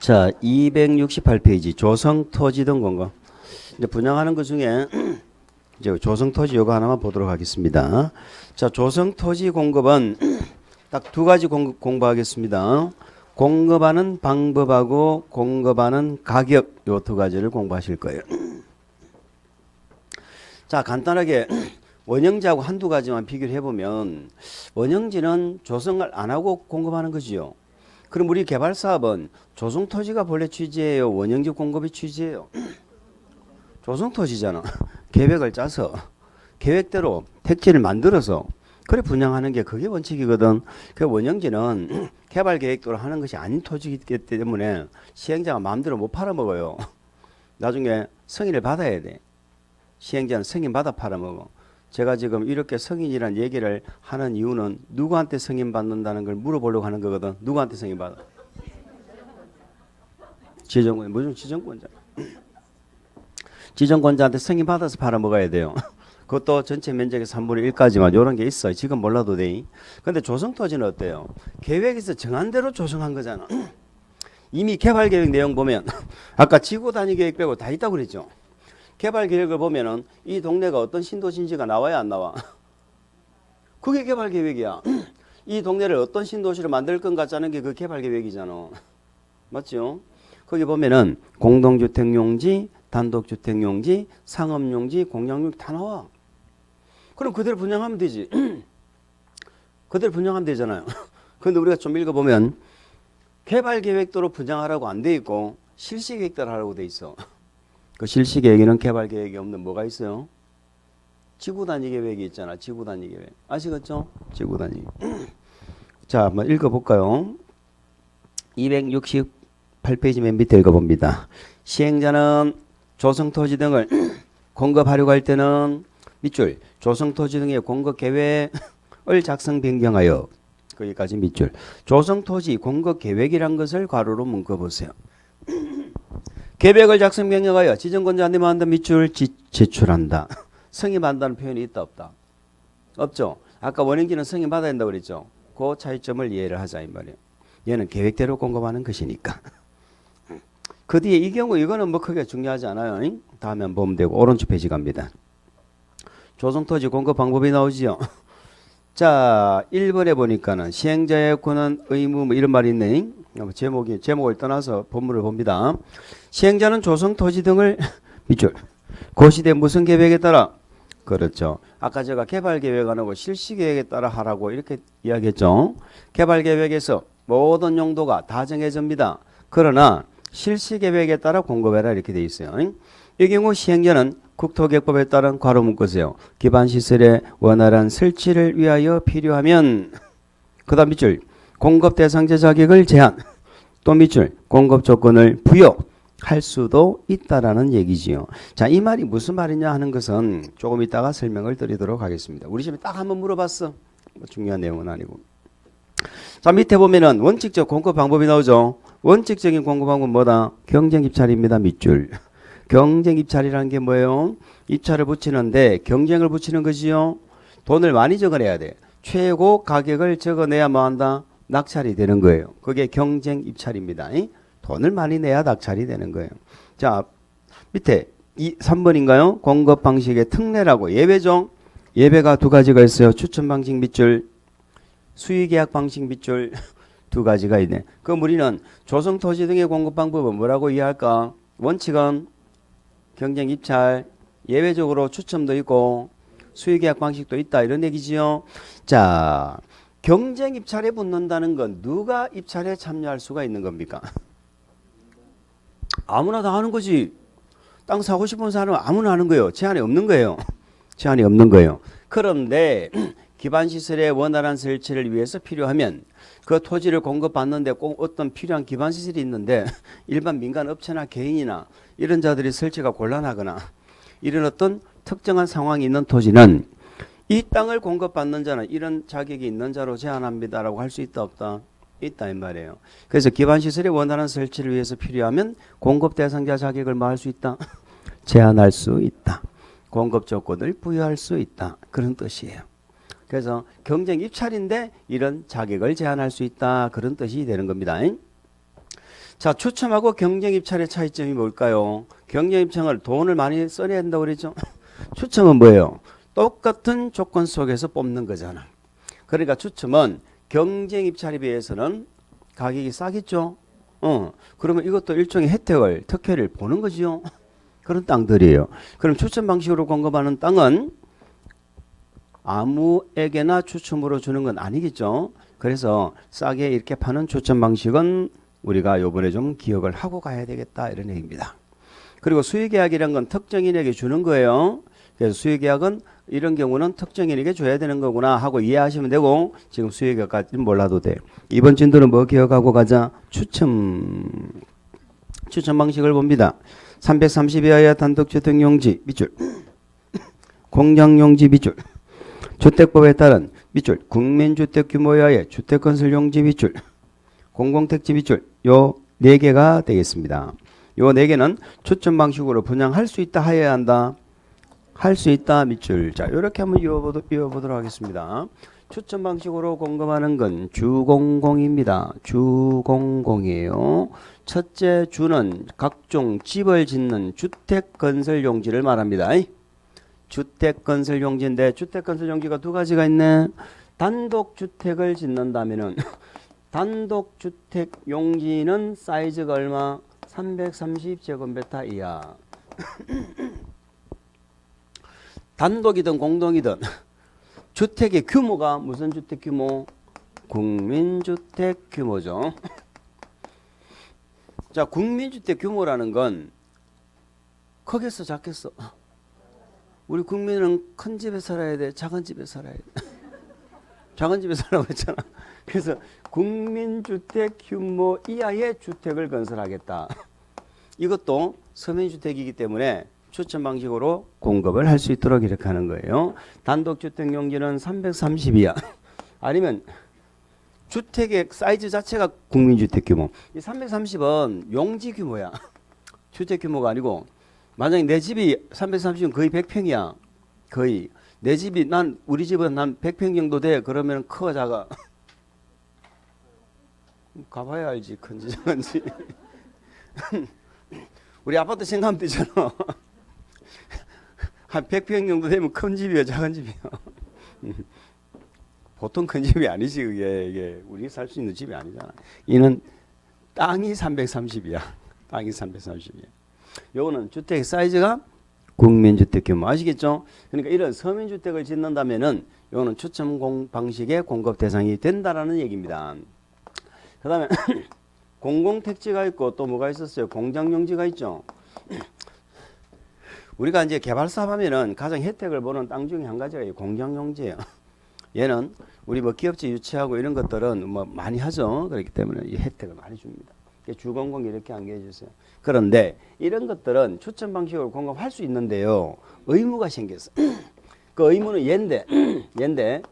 자, 268페이지 조성토지 등 공급. 이제 분양하는 것 중에 이제 조성토지 요거 하나만 보도록 하겠습니다. 자, 조성토지 공급은 딱 두 가지 공부하겠습니다. 공급하는 방법하고 공급하는 가격 요 두 가지를 공부하실 거예요. 자, 간단하게 원형지하고 한두 가지만 비교를 해보면 원형지는 조성을 안 하고 공급하는 거지요. 그럼 우리 개발사업은 조성토지가 본래 취지예요, 원형지 공급이 취지예요? 조성토지잖아. 계획을 짜서 계획대로 택지를 만들어서 그래 분양하는 게 그게 원칙이거든. 그 원형지는 개발 계획대로 하는 것이 아닌 토지이기 때문에 시행자가 마음대로 못 팔아먹어요. 나중에 승인을 받아야 돼. 시행자는 승인 받아 팔아먹어. 제가 지금 이렇게 승인이란 얘기를 하는 이유는 누구한테 승인 받는다는 걸 물어보려고 하는 거거든. 누구한테 승인 받아? 지정권, 무슨 지정권자? 지정권자한테 승인 받아서 팔아먹어야 돼요. 그것도 전체 면적의 3분의 1까지만 이런 게 있어요. 지금 몰라도 돼. 근데 조성토지는 어때요? 계획에서 정한 대로 조성한 거잖아. 이미 개발계획 내용 보면 아까 지구 단위 계획 빼고 다 있다고 그랬죠. 개발 계획을 보면은 이 동네가 어떤 신도시인지가 나와야 안 나와? 그게 개발 계획이야. 이 동네를 어떤 신도시로 만들 건가 짜는 게 그 개발 계획이잖아. 맞죠? 거기 보면은 공동주택용지, 단독주택용지, 상업용지, 공양용지 다 나와. 그럼 그대로 분양하면 되지. 그대로 분양하면 되잖아요. 근데 우리가 좀 읽어보면 개발 계획대로 분양하라고 안 돼 있고 실시 계획대로 하라고 돼 있어. 그 실시 계획에는 개발 계획이 없는 뭐가 있어요? 지구 단위 계획이 있잖아. 지구 단위 계획. 아시겠죠? 지구 단위. 자, 한번 읽어볼까요? 268페이지 맨 밑에 읽어봅니다. 시행자는 조성토지 등을 공급하려고 할 때는 밑줄 조성토지 등의 공급 계획을 작성 변경하여 거기까지 밑줄 조성토지 공급 계획이란 것을 괄호로 묶어보세요. 계획을 작성 변경하여 지정권자한테 만든 밑줄 제출한다. 승인받는다는 표현이 있다 없다? 없죠. 아까 원형지는 승인받아야 된다고 그랬죠. 그 차이점을 이해를 하자 이 말이에요. 얘는 계획대로 공급하는 것이니까. 그 뒤에 이 경우 이거는 뭐 크게 중요하지 않아요. 다음에 한번 보면 되고 오른쪽 페이지 갑니다. 조성토지 공급 방법이 나오지요. 자, 1번에 보니까는 시행자의 권한 의무 뭐 이런 말이 있네. 제목을 떠나서 본문을 봅니다. 시행자는 조성토지 등을 밑줄 고시대 무슨 계획에 따라 그렇죠. 아까 제가 개발 계획 안 하고 실시 계획에 따라 하라고 이렇게 이야기했죠. 개발 계획에서 모든 용도가 다 정해집니다. 그러나 실시 계획에 따라 공급해라 이렇게 돼 있어요. 이 경우 시행자는 국토계획법에 따른 괄호 묶으세요. 기반시설의 원활한 설치를 위하여 필요하면 그 다음 밑줄 공급 대상자 자격을 제한 또 밑줄 공급 조건을 부여할 수도 있다라는 얘기지요. 자, 이 말이 무슨 말이냐 하는 것은 조금 이따가 설명을 드리도록 하겠습니다. 우리 집에 딱 한번 물어봤어. 뭐 중요한 내용은 아니고. 자, 밑에 보면은 원칙적 공급 방법이 나오죠. 원칙적인 공급 방법은 뭐다? 경쟁 입찰입니다. 밑줄. 경쟁 입찰이라는 게 뭐예요? 입찰을 붙이는데 경쟁을 붙이는 것이요. 돈을 많이 적어내야 돼. 최고 가격을 적어내야 뭐 한다? 낙찰이 되는 거예요. 그게 경쟁 입찰입니다. 돈을 많이 내야 낙찰이 되는 거예요. 자, 밑에 3번인가요? 공급 방식의 특례라고 예외죠. 예외가 두 가지가 있어요. 추천 방식 밑줄, 수의 계약 방식 밑줄 두 가지가 있네. 그럼 우리는 조성토지 등의 공급 방법은 뭐라고 이해할까? 원칙은 경쟁 입찰, 예외적으로 추첨도 있고 수의 계약 방식도 있다 이런 얘기지요. 자, 경쟁 입찰에 붙는다는 건 누가 입찰에 참여할 수가 있는 겁니까? 아무나 다 하는 거지. 땅 사고 싶은 사람은 아무나 하는 거예요. 제한이 없는 거예요. 제한이 없는 거예요. 그런데 기반시설의 원활한 설치를 위해서 필요하면 그 토지를 공급받는데 꼭 어떤 필요한 기반시설이 있는데 일반 민간 업체나 개인이나 이런 자들이 설치가 곤란하거나 이런 어떤 특정한 상황이 있는 토지는 이 땅을 공급받는 자는 이런 자격이 있는 자로 제한합니다라고 할 수 있다 없다? 있다 이 말이에요. 그래서 기반시설의 원활한 설치를 위해서 필요하면 공급 대상자 자격을 뭐 할 수 있다? 제한할 수 있다. 공급 조건을 부여할 수 있다. 그런 뜻이에요. 그래서 경쟁 입찰인데 이런 자격을 제한할 수 있다. 그런 뜻이 되는 겁니다. 자, 추첨하고 경쟁입찰의 차이점이 뭘까요? 경쟁입찰을 돈을 많이 써야 된다고 그랬죠? 추첨은 뭐예요? 똑같은 조건 속에서 뽑는 거잖아. 그러니까 추첨은 경쟁입찰에 비해서는 가격이 싸겠죠? 그러면 이것도 일종의 혜택을, 특혜를 보는 거지요. 그런 땅들이에요. 그럼 추첨 방식으로 공급하는 땅은 아무에게나 추첨으로 주는 건 아니겠죠. 그래서 싸게 이렇게 파는 추첨 방식은 우리가 요번에 좀 기억을 하고 가야 되겠다 이런 얘기입니다. 그리고 수의계약이란 건 특정인에게 주는 거예요. 그래서 수의계약은 이런 경우는 특정인에게 줘야 되는 거구나 하고 이해하시면 되고, 지금 수의계약까지는 몰라도 돼. 이번 진도는 뭐 기억하고 가자? 추첨 방식을 봅니다. 330 이하의 단독주택용지 밑줄, 공장용지 밑줄, 주택법에 따른 밑줄, 국민주택 규모 이하의 주택건설용지 밑줄, 공공택지 밑줄, 요 4개가 되겠습니다. 요 4개는 추첨 방식으로 분양할 수 있다 하여야 한다. 할 수 있다 밑줄. 자, 이렇게 한번 이어보도록 하겠습니다. 추첨 방식으로 공급하는 건 주공공입니다. 주공공이에요. 첫째 주는 각종 집을 짓는 주택건설용지를 말합니다. 주택건설용지인데 주택건설용지가 두 가지가 있네. 단독주택을 짓는다면은 단독주택용지는 사이즈가 얼마? 330제곱미터 이하. 단독이든 공동이든 주택의 규모가 무슨 주택 규모? 국민주택 규모죠. 자, 국민주택 규모라는 건 크겠어 작겠어? 우리 국민은 큰 집에 살아야 돼? 작은 집에 살아야 돼? 작은 집에 살라고 했잖아. 그래서 국민주택 규모 이하의 주택을 건설하겠다. 이것도 서민주택이기 때문에 추첨 방식으로 공급을 할 수 있도록 이렇게 하는 거예요. 단독주택 용지는 330 이하. 아니면 주택의 사이즈 자체가 국민주택 규모. 이 330은 용지 규모야. 주택 규모가 아니고, 만약에 내 집이 330은 거의 100평이야. 거의. 내 집이 우리 집은 한 100평 정도 돼. 그러면 커 작아? 가봐야 알지. 큰지 작은지. 우리 아파트 생각하면 되잖아. 한 100평 정도 되면 큰 집이야, 작은 집이야? 보통 큰 집이 아니지, 이게 우리 살 수 있는 집이 아니잖아. 이는 땅이 330이야. 땅이 330이야. 요거는 주택 사이즈가 국민주택 규모. 아시겠죠? 그러니까 이런 서민주택을 짓는다면은 요거는 추첨 방식의 공급 대상이 된다라는 얘기입니다. 그 다음에 공공택지가 있고 또 뭐가 있었어요? 공장용지가 있죠. 우리가 이제 개발사업 하면은 가장 혜택을 보는 땅 중에 한 가지가 공장용지예요. 얘는 우리 뭐 기업체 유치하고 이런 것들은 뭐 많이 하죠. 그렇기 때문에 이 혜택을 많이 줍니다. 주공공 이렇게 안개해 주세요. 그런데 이런 것들은 추첨 방식으로 공급할 수 있는데요. 의무가 생겼어. 그 의무는 얘인데,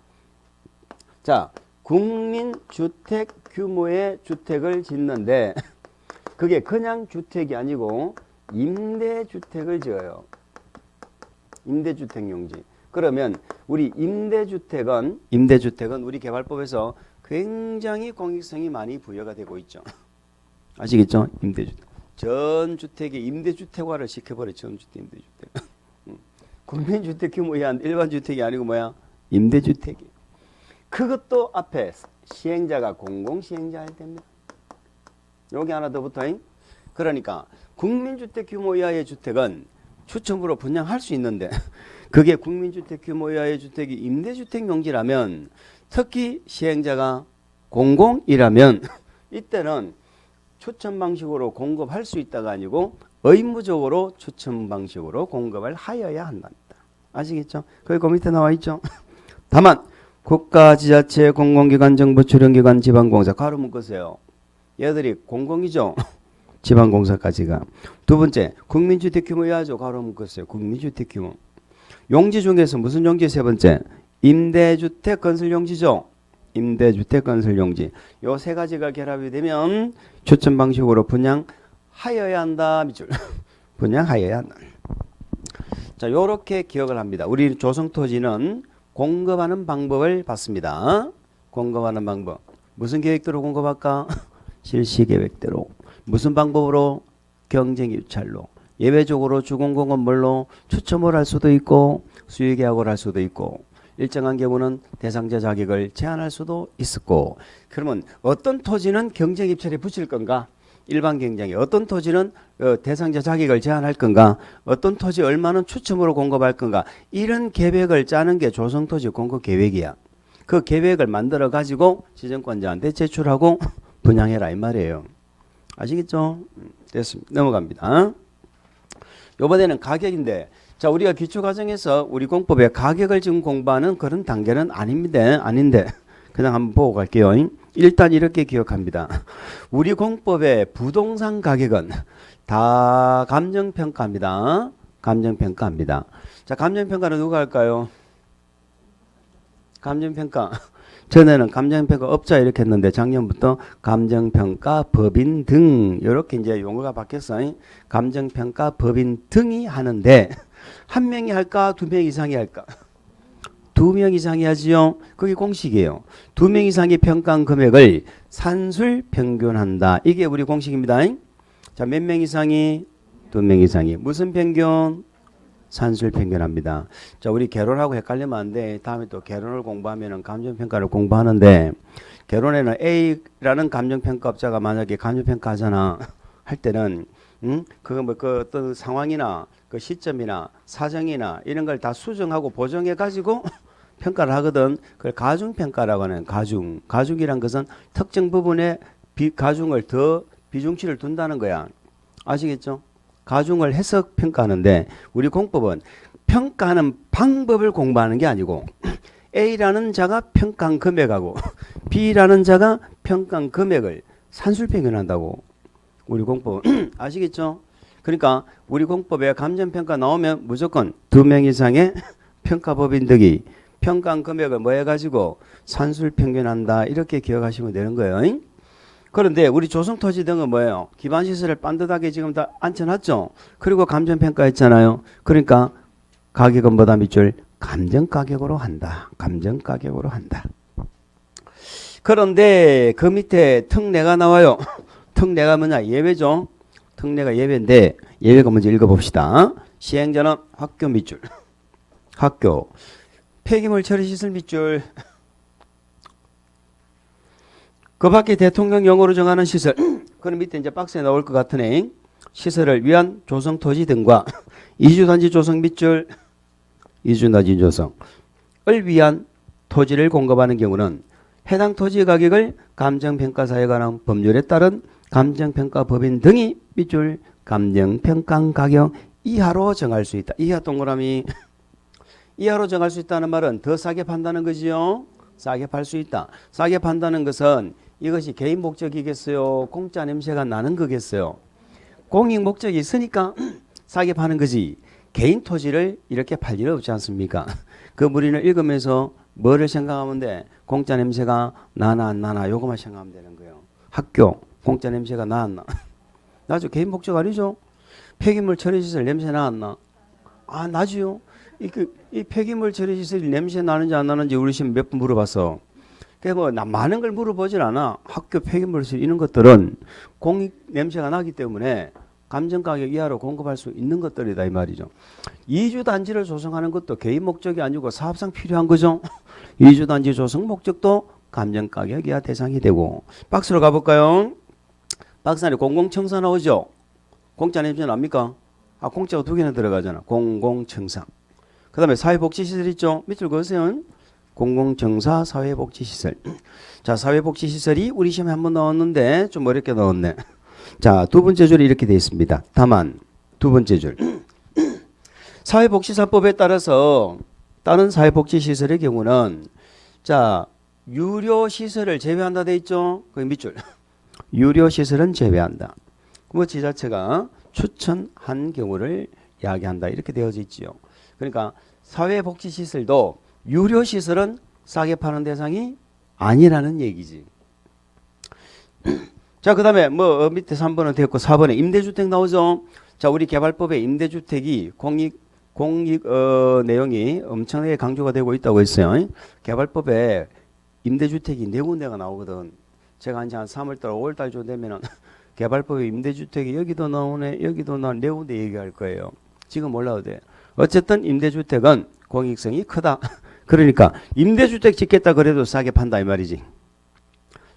자, 국민주택 규모의 주택을 짓는데 그게 그냥 주택이 아니고 임대주택을 지어요. 임대주택용지. 그러면 우리 임대주택은 우리 개발법에서 굉장히 공익성이 많이 부여가 되고 있죠. 아시겠죠? 임대주택. 전 주택의 임대주택화를 시켜버려. 전 주택 임대주택. 국민주택 규모의 한 일반 주택이 아니고 뭐야? 임대주택이. 그것도 앞에 시행자가 공공시행자일 때입니다. 여기 하나 더 붙어잉. 그러니까 국민주택 규모 이하의 주택은 추첨으로 분양할 수 있는데 그게 국민주택 규모 이하의 주택이 임대주택 용지라면, 특히 시행자가 공공이라면 이때는 추첨 방식으로 공급할 수 있다가 아니고 의무적으로 추첨 방식으로 공급을 하여야 한답니다. 아시겠죠? 거기 그 밑에 나와 있죠. 다만 국가, 지자체, 공공기관, 정부, 출연기관, 지방공사 가로 묶으세요. 얘들이 공공이죠. 지방공사까지가. 두 번째, 국민주택 규모 이하죠. 가로 묶었어요. 국민주택 규모. 용지 중에서 무슨 용지? 세 번째, 임대주택 건설용지죠. 임대주택 건설용지. 요 세 가지가 결합이 되면 추첨 방식으로 분양하여야 한다. 밑줄. 분양하여야 한다. 자, 요렇게 기억을 합니다. 우리 조성토지는 공급하는 방법을 봤습니다. 공급하는 방법. 무슨 계획대로 공급할까? 실시계획대로. 무슨 방법으로? 경쟁 입찰로. 예외적으로 주공공건물로 추첨을 할 수도 있고 수의계약을 할 수도 있고 일정한 경우는 대상자 자격을 제한할 수도 있었고. 그러면 어떤 토지는 경쟁 입찰에 붙일 건가? 일반 경쟁에. 어떤 토지는 대상자 자격을 제한할 건가? 어떤 토지 얼마는 추첨으로 공급할 건가? 이런 계획을 짜는 게 조성토지 공급 계획이야. 그 계획을 만들어 가지고 지정권자한테 제출하고 분양해라 이 말이에요. 아시겠죠? 됐습니다. 넘어갑니다. 요번에는 가격인데, 자, 우리가 기초과정에서 우리 공법에 가격을 지금 공부하는 그런 단계는 아닌데 그냥 한번 보고 갈게요. 일단 이렇게 기억합니다. 우리 공법의 부동산 가격은 다 감정평가입니다. 감정평가입니다. 자, 감정평가는 누가 할까요? 감정평가. 전에는 감정평가 업자 이렇게 했는데 작년부터 감정평가 법인 등 이렇게 이제 용어가 바뀌었어요. 감정평가 법인 등이 하는데 한 명이 할까? 두 명 이상이 할까? 두 명 이상이 하지요. 그게 공식이에요. 두 명 이상이 평가한 금액을 산술 평균한다. 이게 우리 공식입니다. 자, 몇 명 이상이? 두 명 이상이. 무슨 평균? 산술 평균합니다. 자, 우리 개론하고 헷갈리면 안 돼. 다음에 또 개론을 공부하면은 감정평가를 공부하는데 개론에는 A라는 감정평가업자가 만약에 감정평가하잖아. 할 때는 그거 뭐 그 어떤 상황이나 그 시점이나 사정이나 이런 걸 다 수정하고 보정해 가지고 평가를 하거든. 그걸 가중평가라고 하는 가중. 가중이란 것은 특정 부분에 가중을 더 비중치를 둔다는 거야. 아시겠죠? 가중을 해서 평가하는데 우리 공법은 평가하는 방법을 공부하는 게 아니고 A라는 자가 평가한 금액하고 B라는 자가 평가한 금액을 산술평균한다고 우리 공법 아시겠죠? 그러니까 우리 공법에 감정평가 나오면 무조건 두 명 이상의 평가법인 등이 평가한 금액을 뭐 해가지고 산술평균한다 이렇게 기억하시면 되는 거예요. 그런데 우리 조성토지 등은 뭐예요? 기반시설을 반듯하게 지금 다 앉혀놨죠. 그리고 감정평가했잖아요. 그러니까 가격은 뭐다 밑줄? 감정가격으로 한다. 감정가격으로 한다. 그런데 그 밑에 특례가 나와요. 특례가 뭐냐? 예외죠. 특례가 예외인데 예외가 먼저 읽어봅시다. 시행자는 학교 밑줄. 학교. 폐기물 처리시설 밑줄. 그 밖에 대통령령으로 정하는 시설. 그럼 밑에 이제 박스에 나올 것 같으네. 시설을 위한 조성토지 등과 이주단지 조성 밑줄. 이주단지 조성을 위한 토지를 공급하는 경우는 해당 토지 가격을 감정평가사에 관한 법률에 따른 감정평가법인 등이 밑줄 감정평가 가격 이하로 정할 수 있다. 이하 동그라미. 이하로 정할 수 있다는 말은 더 싸게 판다는 거지요. 싸게 팔 수 있다. 싸게 판다는 것은 이것이 개인 목적이겠어요? 공짜 냄새가 나는 거겠어요? 공익 목적이 있으니까 싸게 파는 거지. 개인 토지를 이렇게 팔 일은 없지 않습니까? 그 무리를 읽으면서 뭐를 생각하면 돼? 공짜 냄새가 나나 안 나나 요거만 생각하면 되는 거예요. 학교 공짜 냄새가 나 안 나? 나죠. 개인 목적 아니죠. 폐기물 처리시설 냄새 나 안 나? 아 나지요. 이 폐기물 처리시설이 냄새 나는지 안 나는지 우리 지금 몇 번 물어봤어. 그게 뭐 많은 걸 물어보질 않아. 학교 폐기물 이런 것들은 공익 냄새가 나기 때문에 감정가격 이하로 공급할 수 있는 것들이다 이 말이죠. 이주단지를 조성하는 것도 개인 목적이 아니고 사업상 필요한 거죠. 이주단지 조성 목적도 감정가격 이하 대상이 되고. 박스로 가볼까요? 박스 안에 공공청사 나오죠. 공짜 냄새 납니까? 아 공짜가 두 개나 들어가잖아. 공공청사. 그 다음에 사회복지시설 있죠. 밑줄 그으세요. 공공청사 사회복지시설. 자, 사회복지시설이 우리 시험에 한번 나왔는데 좀 어렵게 나왔네. 자, 두 번째 줄이 이렇게 되어 있습니다. 다만 두 번째 줄. 사회복지사법에 따라서 다른 사회복지시설의 경우는 자, 유료시설을 제외한다 돼 있죠. 그 밑줄. 유료시설은 제외한다. 그 지자체가 추천한 경우를 이야기한다. 이렇게 되어져 있지요. 그러니까 사회복지시설도 유료시설은 싸게 파는 대상이 아니라는 얘기지. 자, 그 다음에 뭐 밑에 3번은 됐고 4번에 임대주택 나오죠. 자, 우리 개발법에 임대주택이 공익 내용이 엄청나게 강조가 되고 있다고 했어요. 개발법에 임대주택이 네 군데가 나오거든. 제가 한 3월달, 5월달 좀 되면은 개발법에 임대주택이 여기도 나오네, 여기도 나오네, 네 군데 얘기할 거예요. 지금 몰라도 돼. 어쨌든 임대주택은 공익성이 크다. 그러니까 임대주택 짓겠다 그래도 싸게 판다 이 말이지.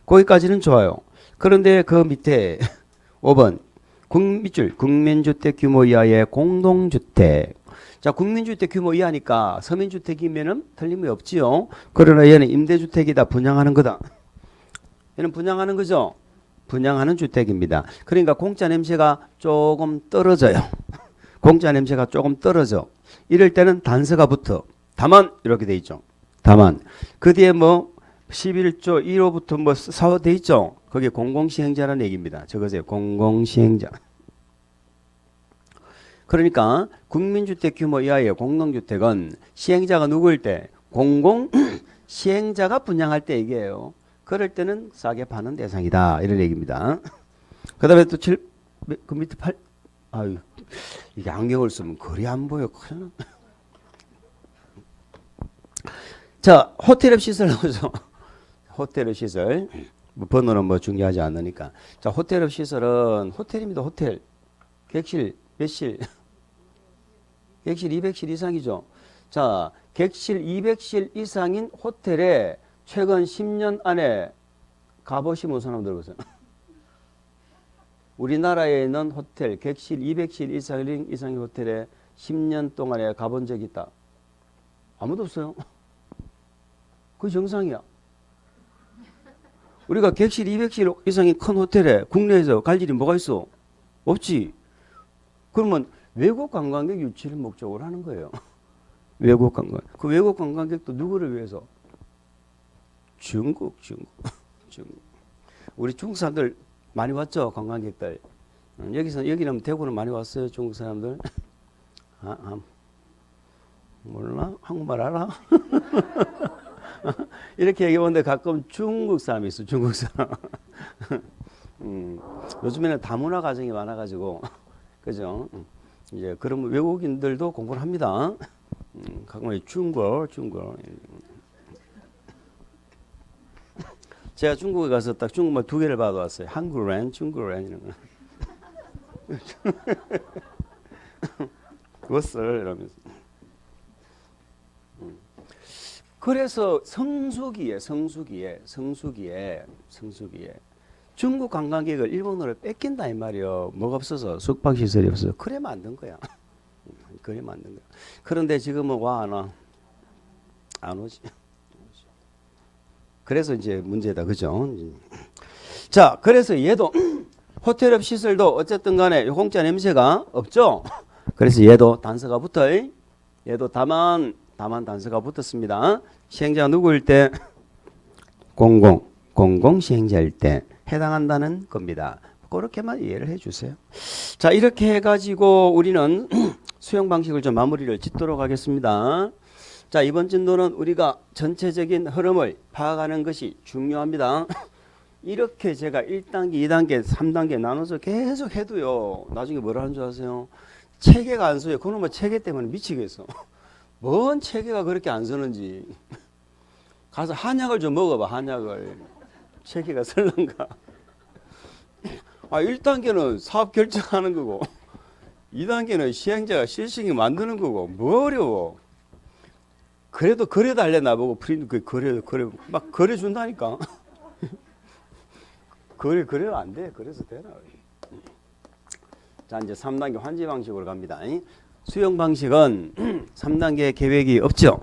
거기까지는 좋아요. 그런데 그 밑에 5번 밑줄 국민주택 규모 이하의 공동주택. 자, 국민주택 규모 이하니까 서민주택이면은 틀림이 없지요. 그러나 얘는 임대주택이다. 분양하는 거다. 얘는 분양하는 거죠. 분양하는 주택입니다. 그러니까 공짜 냄새가 조금 떨어져요. 공짜 냄새가 조금 떨어져. 이럴 때는 단서가 붙어. 다만 이렇게 돼 있죠. 다만 그 뒤에 뭐 11조 1호부터 뭐 4호 돼 있죠. 그게 공공시행자라는 얘기입니다. 적으세요. 공공시행자. 그러니까 국민주택 규모 이하의 공동주택은 시행자가 누구일 때 공공시행자가 분양할 때 얘기해요. 그럴 때는 싸게 파는 대상이다. 이런 얘기입니다. 그 다음에 또 그 밑에 8. 아유, 이게 안경을 쓰면 거리 안 보여. 자, 호텔업 시설 나오죠. 호텔업 시설. 뭐 번호는 뭐 중요하지 않으니까. 자, 호텔업 시설은 호텔입니다. 호텔. 객실 몇 실? 객실 200실 이상이죠. 자, 객실 200실 이상인 호텔에 최근 10년 안에 가보시면 손 한번 들어보세요. 우리나라에 있는 호텔, 객실 200실 이상의 호텔에 10년 동안에 가본 적이 있다. 아무도 없어요. 그게 정상이야. 우리가 객실 200실 이상의 큰 호텔에 국내에서 갈 일이 뭐가 있어? 없지. 그러면 외국 관광객 유치를 목적으로 하는 거예요. 외국 관광. 그 외국 관광객도 누구를 위해서? 중국. 우리 중국 사람들 많이 왔죠, 관광객들. 여기는 대구는 많이 왔어요, 중국 사람들. 몰라? 한국말 알아? 이렇게 얘기하는데 가끔 중국 사람이 있어, 중국 사람. 요즘에는 다문화 가정이 많아가지고, 그죠? 이제 그러면 외국인들도 공부를 합니다. 가끔 중국. 제가 중국에 가서 딱 중국말 2개를 받아왔어요. 한국란, 중국란 이런 거. 그것을 이러면서. 그래서 성수기에 중국 관광객을 일본으로 뺏긴다 이 말이요. 뭐가 없어서 숙박시설이 없어서 그래 만든 거야. 그래 만든 거야. 그런데 지금은 와 안 와? 안 오지. 그래서 이제 문제다. 그죠? 자, 그래서 얘도 호텔업 시설도 어쨌든 간에 공짜 냄새가 없죠? 그래서 얘도 단서가 붙어요. 얘도 다만 단서가 붙었습니다. 시행자가 누구일 때? 공공시행자일 때 해당한다는 겁니다. 그렇게만 이해를 해주세요. 자, 이렇게 해가지고 우리는 수용 방식을 좀 마무리를 짓도록 하겠습니다. 자, 이번 진도는 우리가 전체적인 흐름을 파악하는 것이 중요합니다. 이렇게 제가 1단계, 2단계, 3단계 나눠서 계속 해도요. 나중에 뭐라 하는 줄 아세요? 체계가 안 써요. 그놈의 체계 때문에 미치겠어. 뭔 체계가 그렇게 안 쓰는지. 가서 한약을 좀 먹어봐. 한약을. 체계가 설런가. 1단계는 사업 결정하는 거고 2단계는 시행자가 실행이 만드는 거고 뭐 어려워. 그래도 거래 달래 나보고 프린트 거래 막 거래 준다니까. 거래 안 돼. 그래서 되나. 자, 이제 3단계 환지 방식으로 갑니다. 수용 방식은 3단계 계획이 없죠.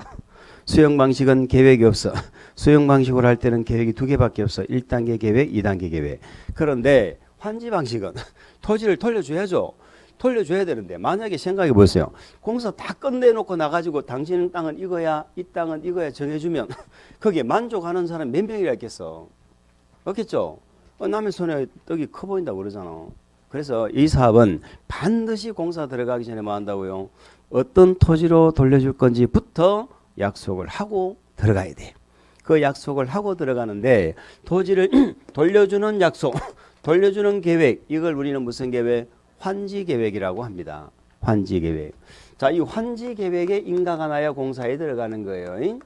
수용 방식은 계획이 없어. 수용 방식으로 할 때는 계획이 2개밖에 없어. 1단계 계획, 2단계 계획. 그런데 환지 방식은 토지를 돌려줘야죠. 돌려줘야 되는데 만약에 생각해 보세요. 공사 다 끝내놓고 나가지고 당신 땅은 이거야, 이 땅은 이거야 정해주면 거기에 만족하는 사람 몇 명이라 있겠어. 없겠죠. 남의 손에 떡이 커 보인다고 그러잖아. 그래서 이 사업은 반드시 공사 들어가기 전에 뭐 한다고요? 어떤 토지로 돌려줄 건지부터 약속을 하고 들어가야 돼. 그 약속을 하고 들어가는데 토지를 돌려주는 약속, 돌려주는 계획, 이걸 우리는 무슨 계획? 환지 계획이라고 합니다. 환지 계획. 자, 이 환지 계획에 인가가 나야 공사에 들어가는 거예요.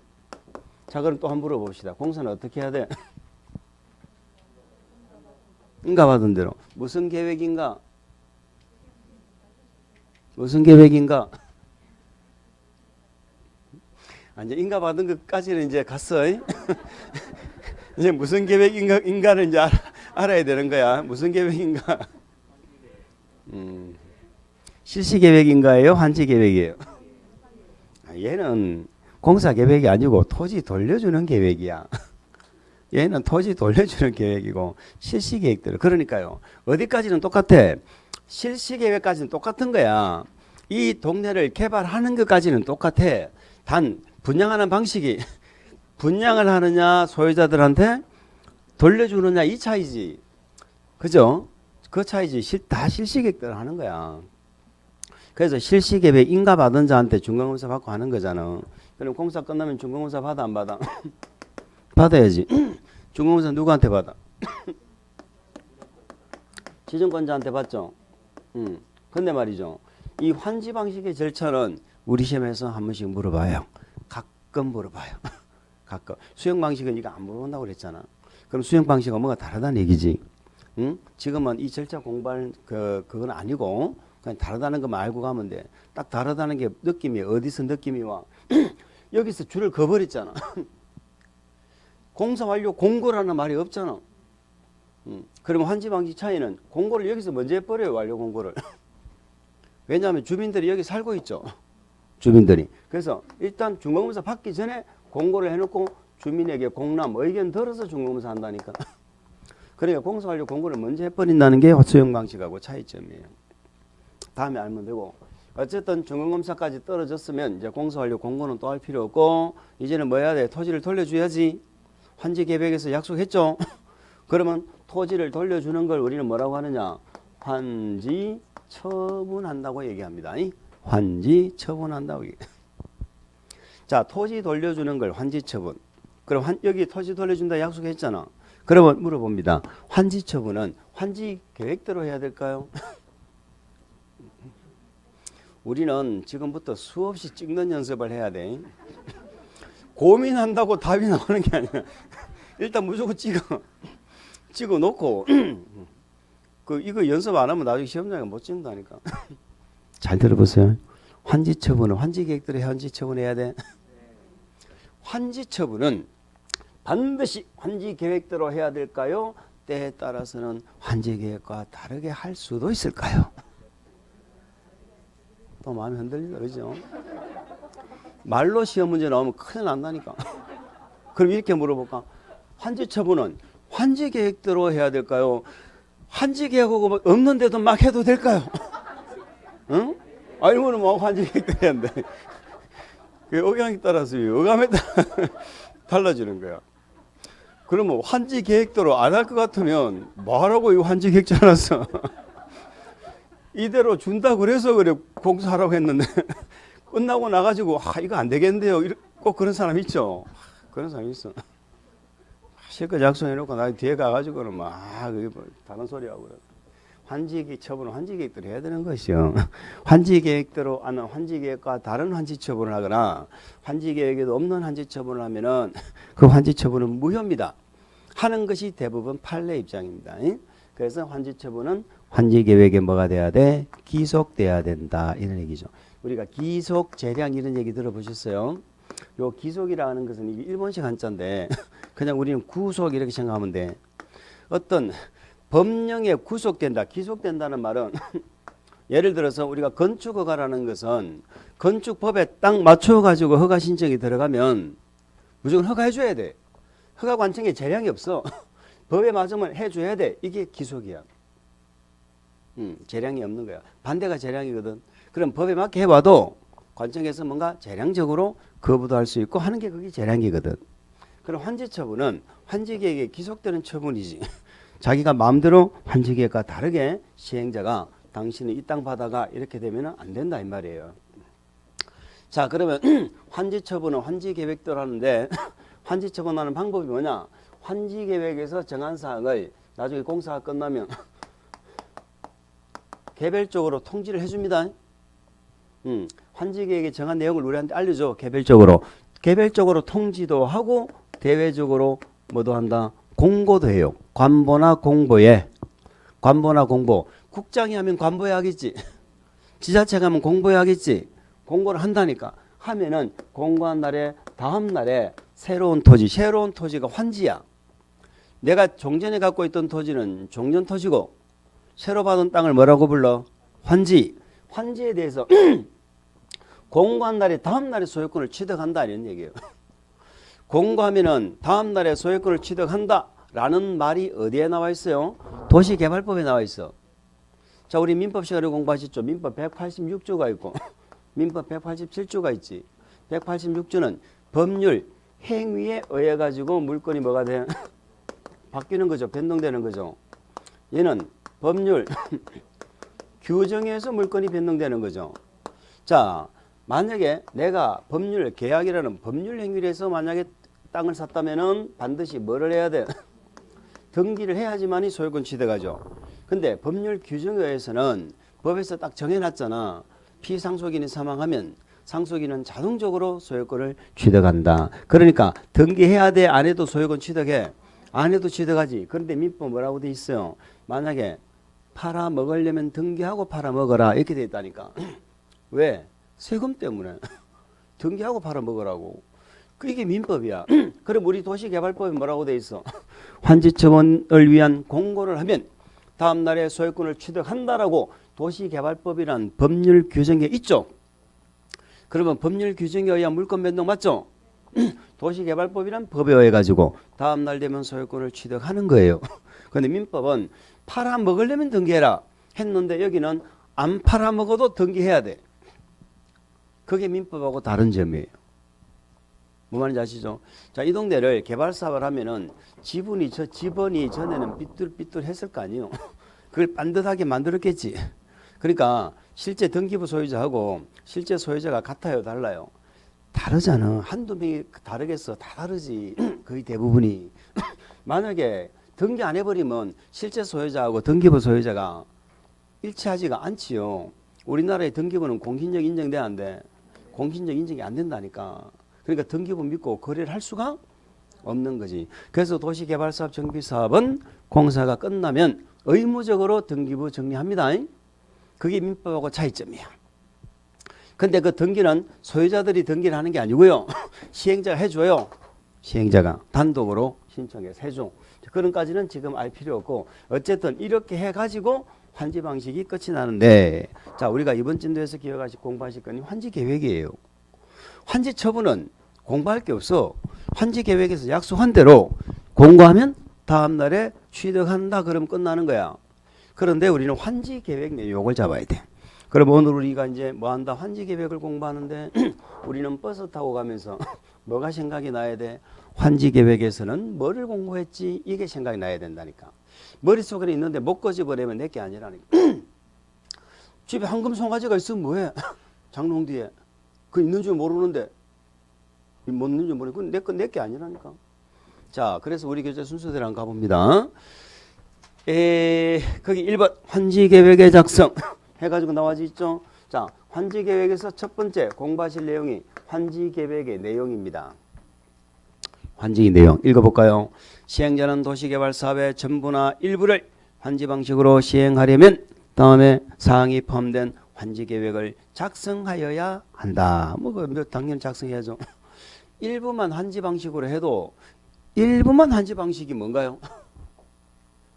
자, 그럼 또 한번 물어봅시다. 공사는 어떻게 해야 돼? 인가 받은 대로. 무슨 계획인가? 무슨 계획인가? 이제 인가 받은 것까지는 이제 갔어. 이제 무슨 계획인가를 이제 알아야 되는 거야. 무슨 계획인가? 실시 계획인가예요? 환지 계획이에요? 얘는 공사 계획이 아니고 토지 돌려주는 계획이야. 얘는 토지 돌려주는 계획이고 실시 계획대로. 그러니까요. 어디까지는 똑같아. 실시 계획까지는 똑같은 거야. 이 동네를 개발하는 것까지는 똑같아. 단 분양하는 방식이 분양을 하느냐 소유자들한테 돌려주느냐 이 차이지. 그죠? 그 차이지. 다 실시 계획대로 하는 거야. 그래서 실시 계획 인가 받은 자한테 중간검사 받고 하는 거잖아. 그럼 공사 끝나면 중간검사 받아 안 받아? 받아야지. 중간검사 누구한테 받아? 지정권자한테 받죠. 근데 말이죠. 이 환지 방식의 절차는 우리 시험에서 한 번씩 물어봐요. 가끔 물어봐요. 가끔. 수영 방식은 이거 안 물어본다고 그랬잖아. 그럼 수영 방식은 뭐가 다르다는 얘기지. 응? 지금은 이 절차 공부할 그건 아니고 그냥 다르다는 것만 알고 가면 돼. 딱 다르다는 게 느낌이 어디서 느낌이 와? 여기서 줄을 그어버렸잖아. 공사 완료 공고라는 말이 없잖아. 그러면 환지 방식 차이는 공고를 여기서 먼저 해버려요. 완료 공고를. 왜냐하면 주민들이 여기 살고 있죠. 주민들이. 그래서 일단 중간검사 받기 전에 공고를 해놓고 주민에게 공람 의견 들어서 중간검사 한다니까. 그러니까 공사 완료 공고를 먼저 해버린다는 게 수용 방식하고 차이점이에요. 다음에 알면 되고. 어쨌든 중간검사까지 떨어졌으면 이제 공사 완료 공고는 또 할 필요 없고 이제는 뭐 해야 돼? 토지를 돌려줘야지. 환지 계획에서 약속했죠. 그러면 토지를 돌려주는 걸 우리는 뭐라고 하느냐? 환지 처분한다고 얘기합니다. 환지 처분한다고 얘기. 자, 토지 돌려주는 걸 환지 처분. 그럼 여기 토지 돌려준다 약속했잖아. 그러면 물어봅니다. 환지 처분은 환지 계획대로 해야 될까요? 우리는 지금부터 수없이 찍는 연습을 해야 돼. 고민한다고 답이 나오는 게 아니야. 일단 무조건 찍어 놓고 이거 연습 안 하면 나중에 시험장에 못 찍는다니까. 잘 들어보세요. 환지 처분은 환지 계획대로 환지 처분해야 돼. 환지 처분은 반드시 환지 계획대로 해야 될까요? 때에 따라서는 환지 계획과 다르게 할 수도 있을까요? 또 마음이 흔들린다 그러죠. 말로 시험 문제 나오면 큰일 난다니까. 그럼 이렇게 물어볼까? 환지 처분은 환지 계획대로 해야 될까요? 환지 계획하고 없는데도 막 해도 될까요? 응? 아니면 뭐 환지 계획대로 해야 한다. 그 의견에 따라서 의감에 따라 달라지는 거야. 그러면 환지 계획대로 안 할 것 같으면 뭐하라고 이 환지 계획 짜놨어. 이대로 준다 그래서 그래 공사하라고 했는데 끝나고 나가지고 이거 안 되겠는데요. 꼭 그런 사람 있죠. 그런 사람 있어. 실컷 약속해놓고 나 뒤에 가가지고는 그게 뭐 다른 소리 하고 그래. 환지 처분은 환지 계획대로 해야 되는 것이요. 환지 계획대로 하는 환지 계획과 다른 환지 처분을 하거나 환지 계획에도 없는 환지 처분을 하면은 그 환지 처분은 무효입니다. 하는 것이 대부분 판례 입장입니다. 그래서 환지 처분은 환지 계획에 뭐가 돼야 돼? 기속돼야 된다. 이런 얘기죠. 우리가 기속, 재량 이런 얘기 들어보셨어요? 요 기속이라는 것은 이게 일본식 한자인데 그냥 우리는 구속 이렇게 생각하면 돼. 어떤 법령에 구속된다, 기속된다는 말은 예를 들어서 우리가 건축허가라는 것은 건축법에 딱 맞춰가지고 허가 신청이 들어가면 무조건 허가해줘야 돼. 허가 관청에 재량이 없어. 법에 맞으면 해줘야 돼. 이게 기속이야. 재량이 없는 거야. 반대가 재량이거든. 그럼 법에 맞게 해봐도 관청에서 뭔가 재량적으로 거부도 할 수 있고 하는 게 그게 재량이거든. 그럼 환지 처분은 환지계획에 기속되는 처분이지. 자기가 마음대로 환지계획과 다르게 시행자가 당신은 이 땅 받아가 이렇게 되면 안 된다 이 말이에요. 자, 그러면 환지 처분은 환지 계획대로 하는데 환지 처분하는 방법이 뭐냐? 환지 계획에서 정한 사항을 나중에 공사가 끝나면 개별적으로 통지를 해줍니다. 환지 계획에 정한 내용을 우리한테 알려줘. 개별적으로 통지도 하고 대외적으로 뭐도 한다. 공고도 해요. 관보나 공보에 관보나 공보. 국장이 하면 관보해야 하겠지. 지자체가 하면 공보해야 하겠지. 공고를 한다니까. 하면은 공고한 날에 다음 날에 새로운 토지가 환지야. 내가 종전에 갖고 있던 토지는 종전 토지고 새로 받은 땅을 뭐라고 불러? 환지. 환지에 대해서 공고한 날에 다음 날에 소유권을 취득한다 이런 얘기예요. 공고하면은 다음 날에 소유권을 취득한다 라는 말이 어디에 나와 있어요? 도시개발법에 나와 있어. 자, 우리 민법 시간에 공부하셨죠? 민법 186조가 있고 민법 187조가 있지. 186조는 법률 행위에 의해 가지고 물건이 뭐가 돼? 바뀌는 거죠. 변동되는 거죠. 얘는 법률 규정에 의해서 물건이 변동되는 거죠. 자, 만약에 내가 법률 계약이라는 법률 행위를 해서 만약에 땅을 샀다면은 반드시 뭐를 해야 돼? 등기를 해야지만이 소유권 취득하죠. 근데 법률 규정에 의해서는 법에서 딱 정해놨잖아. 피상속인이 사망하면 상속인은 자동적으로 소유권을 취득한다. 그러니까 등기해야 돼? 안 해도 소유권 취득해? 안 해도 취득하지. 그런데 민법 뭐라고 돼 있어요? 만약에 팔아 먹으려면 등기하고 팔아 먹어라 이렇게 돼 있다니까. 왜? 세금 때문에. 등기하고 팔아 먹으라고. 이게 민법이야. 그럼 우리 도시개발법에 뭐라고 돼 있어? 환지처분을 위한 공고를 하면 다음 날에 소유권을 취득한다라고 도시개발법이란 법률 규정에 있죠. 그러면 법률 규정에 의한 물권 변동 맞죠? 도시개발법이란 법에 의해 가지고 다음 날 되면 소유권을 취득하는 거예요. 그런데 민법은 팔아 먹으려면 등기해라 했는데 여기는 안 팔아 먹어도 등기해야 돼. 그게 민법하고 다른 점이에요. 뭐 말인지 아시죠? 자, 이 동네를 개발 사업을 하면은 지분이 전에는 삐뚤삐뚤 했을 거 아니에요. 그걸 반듯하게 만들었겠지. 그러니까 실제 등기부 소유자하고 실제 소유자가 같아요, 달라요? 다르잖아. 한두 명이 다르겠어. 다 다르지. 거의 대부분이. 만약에 등기 안 해버리면 실제 소유자하고 등기부 소유자가 일치하지가 않지요. 우리나라의 등기부는 공신력 인정돼야 안 돼. 공신력 인정이 안 된다니까. 그러니까 등기부 믿고 거래를 할 수가 없는 거지. 그래서 도시개발사업 정비사업은 공사가 끝나면 의무적으로 등기부 정리합니다. 그게 민법하고 차이점이야. 근데 그 등기는 소유자들이 등기를 하는 게 아니고요. 시행자가 해줘요. 시행자가 단독으로 신청해서 해줘. 그런 까지는 지금 알 필요 없고 어쨌든 이렇게 해가지고 환지 방식이 끝이 나는데, 자, 우리가 이번 진도에서 기억하실 공부하실 건 환지 계획이에요. 환지 처분은 공부할 게 없어. 환지 계획에서 약속한 대로 공고하면 다음 날에 취득한다 그러면 끝나는 거야. 그런데 우리는 환지 계획 내용을 잡아야 돼. 그럼 오늘 우리가 이제 뭐 한다? 환지 계획을 공부하는데 우리는 버스 타고 가면서 뭐가 생각이 나야 돼? 환지 계획에서는 뭐를 공부했지? 이게 생각이 나야 된다니까. 머릿속에 있는데 못 꺼집어내면 내게 아니라니까. 집에 황금 송아지가 있으면 뭐해? 장롱 뒤에. 그 있는 줄 모르는데. 못 있는 줄 모르는데. 그건 내게 아니라니까. 자, 그래서 우리 교재 순서대로 한번 가봅니다. 거기 1번 환지 계획의 작성 해가지고 나와져 있죠. 자, 환지 계획에서 첫 번째 공부하실 내용이 환지 계획의 내용입니다. 환지 내용 읽어볼까요? 시행자는 도시개발 사업의 전부나 일부를 환지 방식으로 시행하려면 다음에 사항이 포함된 환지 계획을 작성하여야 한다. 뭐 당연히 작성해야죠. 일부만 환지 방식으로 해도 일부만 환지 방식이 뭔가요?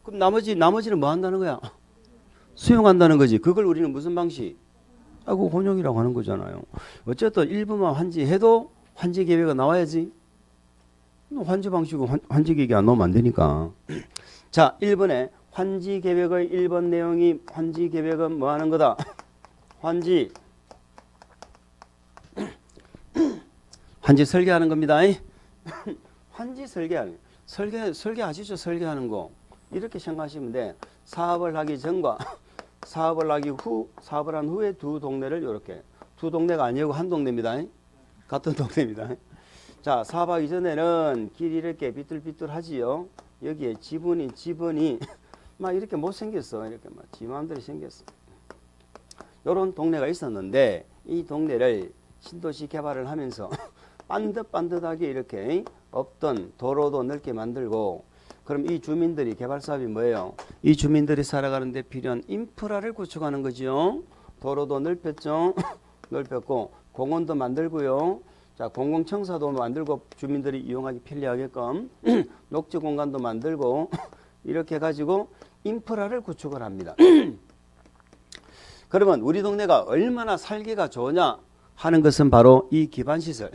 그럼 나머지는 뭐 한다는 거야? 수용한다는 거지. 그걸 우리는 무슨 방식? 그 혼용이라고 하는 거잖아요. 어쨌든 일부만 환지해도 환지 계획이 나와야지. 환지 방식은 환지 계획이 안 나오면 안 되니까. 자, 1번에 환지 계획의 1번 내용이 환지 계획은 뭐 하는 거다? 환지 설계하는 겁니다. 환지 설계하는 설계 아시죠? 설계하는 거. 이렇게 생각하시면 돼. 사업을 하기 전과 사업을 하기 후, 사업을 한 후에 두 동네를 이렇게. 두 동네가 아니고 한 동네입니다. 같은 동네입니다. 자, 사업하기 전에는 길이 이렇게 삐뚤삐뚤 하지요. 여기에 지분이 막 이렇게 못생겼어. 이렇게 막 지 마음대로 생겼어. 요런 동네가 있었는데 이 동네를 신도시 개발을 하면서 반듯반듯하게 이렇게 없던 도로도 넓게 만들고 그럼 이 주민들이 개발 사업이 뭐예요? 이 주민들이 살아가는 데 필요한 인프라를 구축하는 거죠. 도로도 넓혔죠. 넓혔고 공원도 만들고요. 자, 공공청사도 만들고 주민들이 이용하기 편리하게끔 녹지 공간도 만들고 이렇게 해가지고 인프라를 구축을 합니다. 그러면 우리 동네가 얼마나 살기가 좋으냐 하는 것은 바로 이 기반시설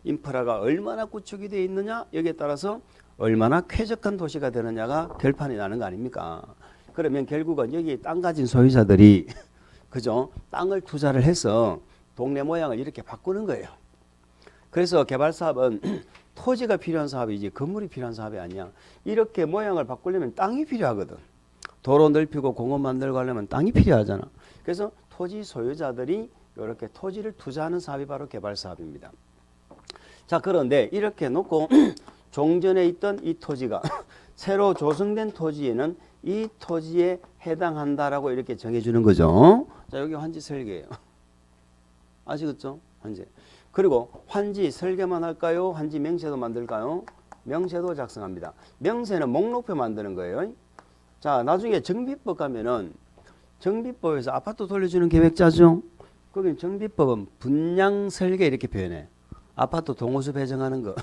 인프라가 얼마나 구축이 되어 있느냐 여기에 따라서 얼마나 쾌적한 도시가 되느냐가 결판이 나는 거 아닙니까? 그러면 결국은 여기 땅 가진 소유자들이 그죠? 땅을 투자를 해서 동네 모양을 이렇게 바꾸는 거예요. 그래서 개발 사업은 토지가 필요한 사업이지 건물이 필요한 사업이 아니야. 이렇게 모양을 바꾸려면 땅이 필요하거든. 도로 넓히고 공원 만들고 하려면 땅이 필요하잖아. 그래서 토지 소유자들이 이렇게 토지를 투자하는 사업이 바로 개발 사업입니다. 자, 그런데 이렇게 놓고 종전에 있던 이 토지가 새로 조성된 토지에는 이 토지에 해당한다라고 이렇게 정해주는 거죠. 자, 여기 환지 설계예요. 아시겠죠? 환지. 그리고 환지 설계만 할까요? 환지 명세도 만들까요? 명세도 작성합니다. 명세는 목록표 만드는 거예요. 자, 나중에 정비법 가면은 정비법에서 아파트 돌려주는 계획자죠. 거기 정비법은 분양 설계 이렇게 표현해. 아파트 동호수 배정하는 거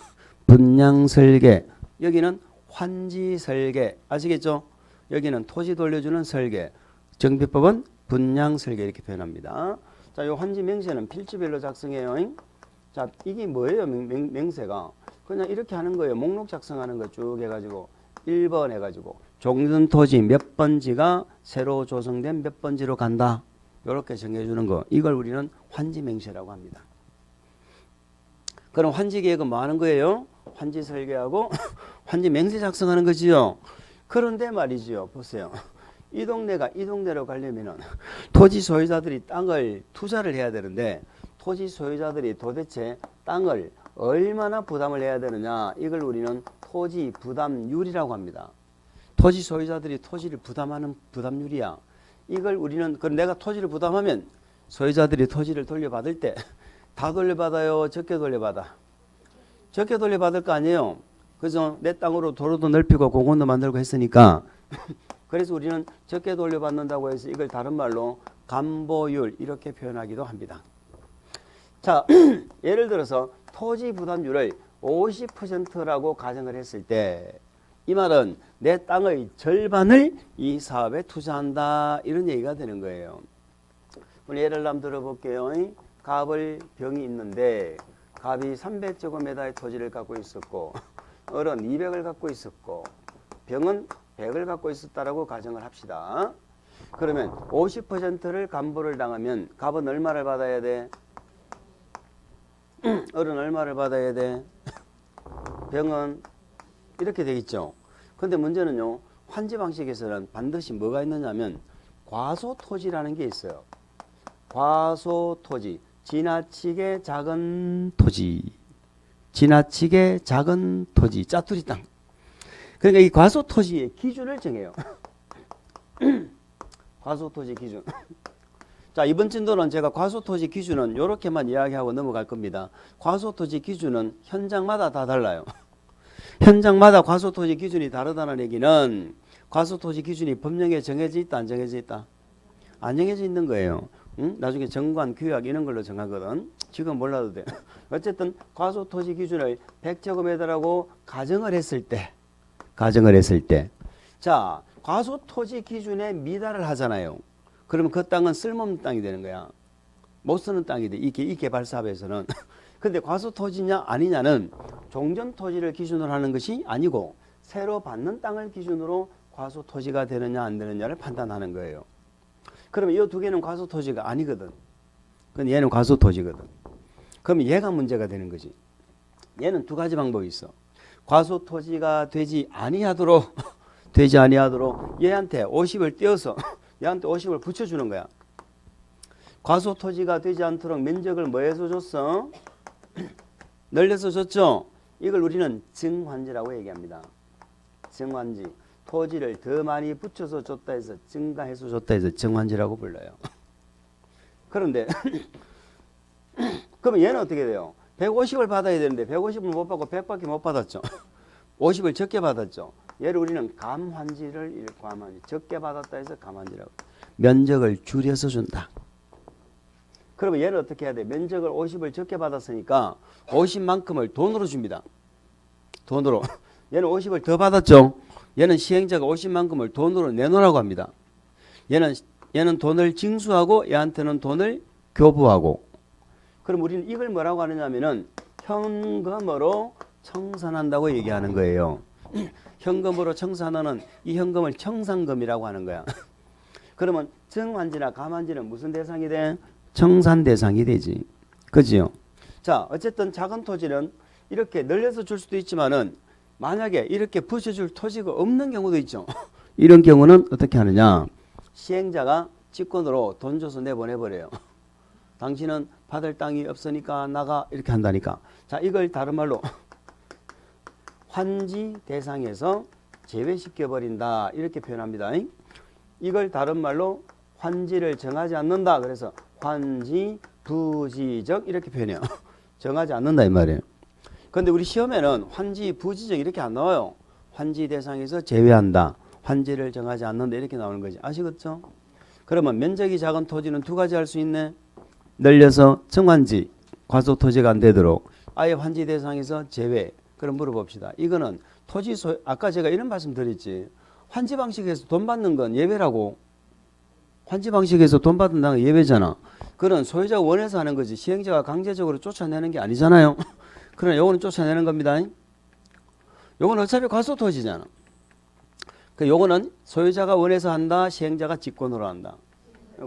분양 설계. 여기는 환지 설계. 아시겠죠? 여기는 토지 돌려주는 설계. 정비법은 분양 설계 이렇게 표현합니다. 자, 요 환지 명세는 필지별로 작성해요. 자, 이게 뭐예요? 명세가 그냥 이렇게 하는 거예요. 목록 작성하는 거 쭉 해가지고 1번 해가지고 종전 토지 몇 번지가 새로 조성된 몇 번지로 간다. 이렇게 정해주는 거. 이걸 우리는 환지 명세라고 합니다. 그럼 환지 계획은 뭐 하는 거예요? 환지 설계하고 환지 명세 작성하는 거지요. 그런데 말이지요. 보세요. 이 동네가 이 동네로 가려면은 토지 소유자들이 땅을 투자를 해야 되는데 토지 소유자들이 도대체 땅을 얼마나 부담을 해야 되느냐. 이걸 우리는 토지 부담률이라고 합니다. 토지 소유자들이 토지를 부담하는 부담률이야. 이걸 우리는 그럼 내가 토지를 부담하면 소유자들이 토지를 돌려받을 때 다 돌려받아요? 적게 돌려받아? 적게 돌려받을 거 아니에요? 그래서 내 땅으로 도로도 넓히고 공원도 만들고 했으니까 그래서 우리는 적게 돌려받는다고 해서 이걸 다른 말로 감보율 이렇게 표현하기도 합니다. 자, 예를 들어서 토지 부담률을 50%라고 가정을 했을 때 이 말은 내 땅의 절반을 이 사업에 투자한다 이런 얘기가 되는 거예요. 오늘 예를 한번 들어볼게요. 갑을 병이 있는데 갑이 300제곱미터의 토지를 갖고 있었고 을은 200을 갖고 있었고 병은 100을 갖고 있었다라고 가정을 합시다. 그러면 50%를 감보를 당하면 갑은 얼마를 받아야 돼? 을은 얼마를 받아야 돼? 병은 이렇게 되겠죠. 그런데 문제는요. 환지 방식에서는 반드시 뭐가 있느냐면 과소토지라는 게 있어요. 과소토지. 지나치게 작은 토지. 지나치게 작은 토지. 짜투리 땅. 그러니까 이 과소토지의 기준을 정해요. 과소토지 기준. 자, 이번 진도는 제가 과소토지 기준은 이렇게만 이야기하고 넘어갈 겁니다. 과소토지 기준은 현장마다 다 달라요. 현장마다 과소토지 기준이 다르다는 얘기는 과소토지 기준이 법령에 정해져 있다, 안 정해져 있다? 안 정해져 있는 거예요. 응? 나중에 정관, 규약 이런 걸로 정하거든. 지금 몰라도 돼. 어쨌든 과소토지 기준을 100제곱미터라고 가정을 했을 때 자, 과소토지 기준에 미달을 하잖아요. 그러면 그 땅은 쓸모없는 땅이 되는 거야. 못 쓰는 땅이 돼. 이 개발 사업에서는. 근데 과소토지냐 아니냐는 종전토지를 기준으로 하는 것이 아니고 새로 받는 땅을 기준으로 과소토지가 되느냐 안 되느냐를 판단하는 거예요. 그러면 이 두 개는 과소토지가 아니거든. 근데 얘는 과소토지거든. 그러면 얘가 문제가 되는 거지. 얘는 두 가지 방법이 있어. 과소토지가 되지 아니하도록 얘한테 50을 떼어서 얘한테 50을 붙여주는 거야. 과소토지가 되지 않도록 면적을 뭐 해서 줬어? 늘려서 줬죠? 이걸 우리는 증환지라고 얘기합니다. 증환지. 토지를 더 많이 붙여서 줬다 해서 증가해서 줬다 해서 증환지라고 불러요. 그런데 그러면 얘는 어떻게 돼요? 150을 받아야 되는데 150을 못 받고 100밖에 못 받았죠. 50을 적게 받았죠. 얘를 우리는 감환지를 감환지 적게 받았다 해서 감환지라고. 면적을 줄여서 준다. 그러면 얘는 어떻게 해야 돼? 면적을 50을 적게 받았으니까 50만큼을 돈으로 줍니다. 돈으로. 얘는 50을 더 받았죠. 얘는 시행자가 50만큼을 돈으로 내놓으라고 합니다. 얘는 돈을 징수하고 얘한테는 돈을 교부하고. 그럼 우리는 이걸 뭐라고 하느냐면은 현금으로 청산한다고 얘기하는 거예요. 현금으로 청산하는 이 현금을 청산금이라고 하는 거야. 그러면 정환지나 감환지는 무슨 대상이 돼? 청산 대상이 되지. 그지요? 자, 어쨌든 작은 토지는 이렇게 늘려서 줄 수도 있지만은 만약에 이렇게 부셔줄 토지가 없는 경우도 있죠. 이런 경우는 어떻게 하느냐? 시행자가 직권으로 돈 줘서 내보내버려요. 당신은 받을 땅이 없으니까 나가 이렇게 한다니까. 자, 이걸 다른 말로 환지 대상에서 제외시켜버린다 이렇게 표현합니다. 이걸 다른 말로 환지를 정하지 않는다. 그래서 환지 부지적 이렇게 표현해요. 정하지 않는다 이 말이에요. 그런데 우리 시험에는 환지 부지적 이렇게 안 나와요. 환지 대상에서 제외한다. 환지를 정하지 않는다 이렇게 나오는 거지. 아시겠죠? 그러면 면적이 작은 토지는 두 가지 할 수 있네. 늘려서 정환지, 과소토지가 안 되도록 아예 환지 대상에서 제외. 그럼 물어봅시다. 이거는 토지 소유, 아까 제가 이런 말씀 드렸지. 환지 방식에서 돈 받는 건 예외라고. 환지 방식에서 돈 받는다는 건 예외잖아. 그건 소유자가 원해서 하는 거지. 시행자가 강제적으로 쫓아내는 게 아니잖아요. 그러나 요거는 쫓아내는 겁니다. 요거는 어차피 과소토지잖아. 요거는 소유자가 원해서 한다. 시행자가 직권으로 한다.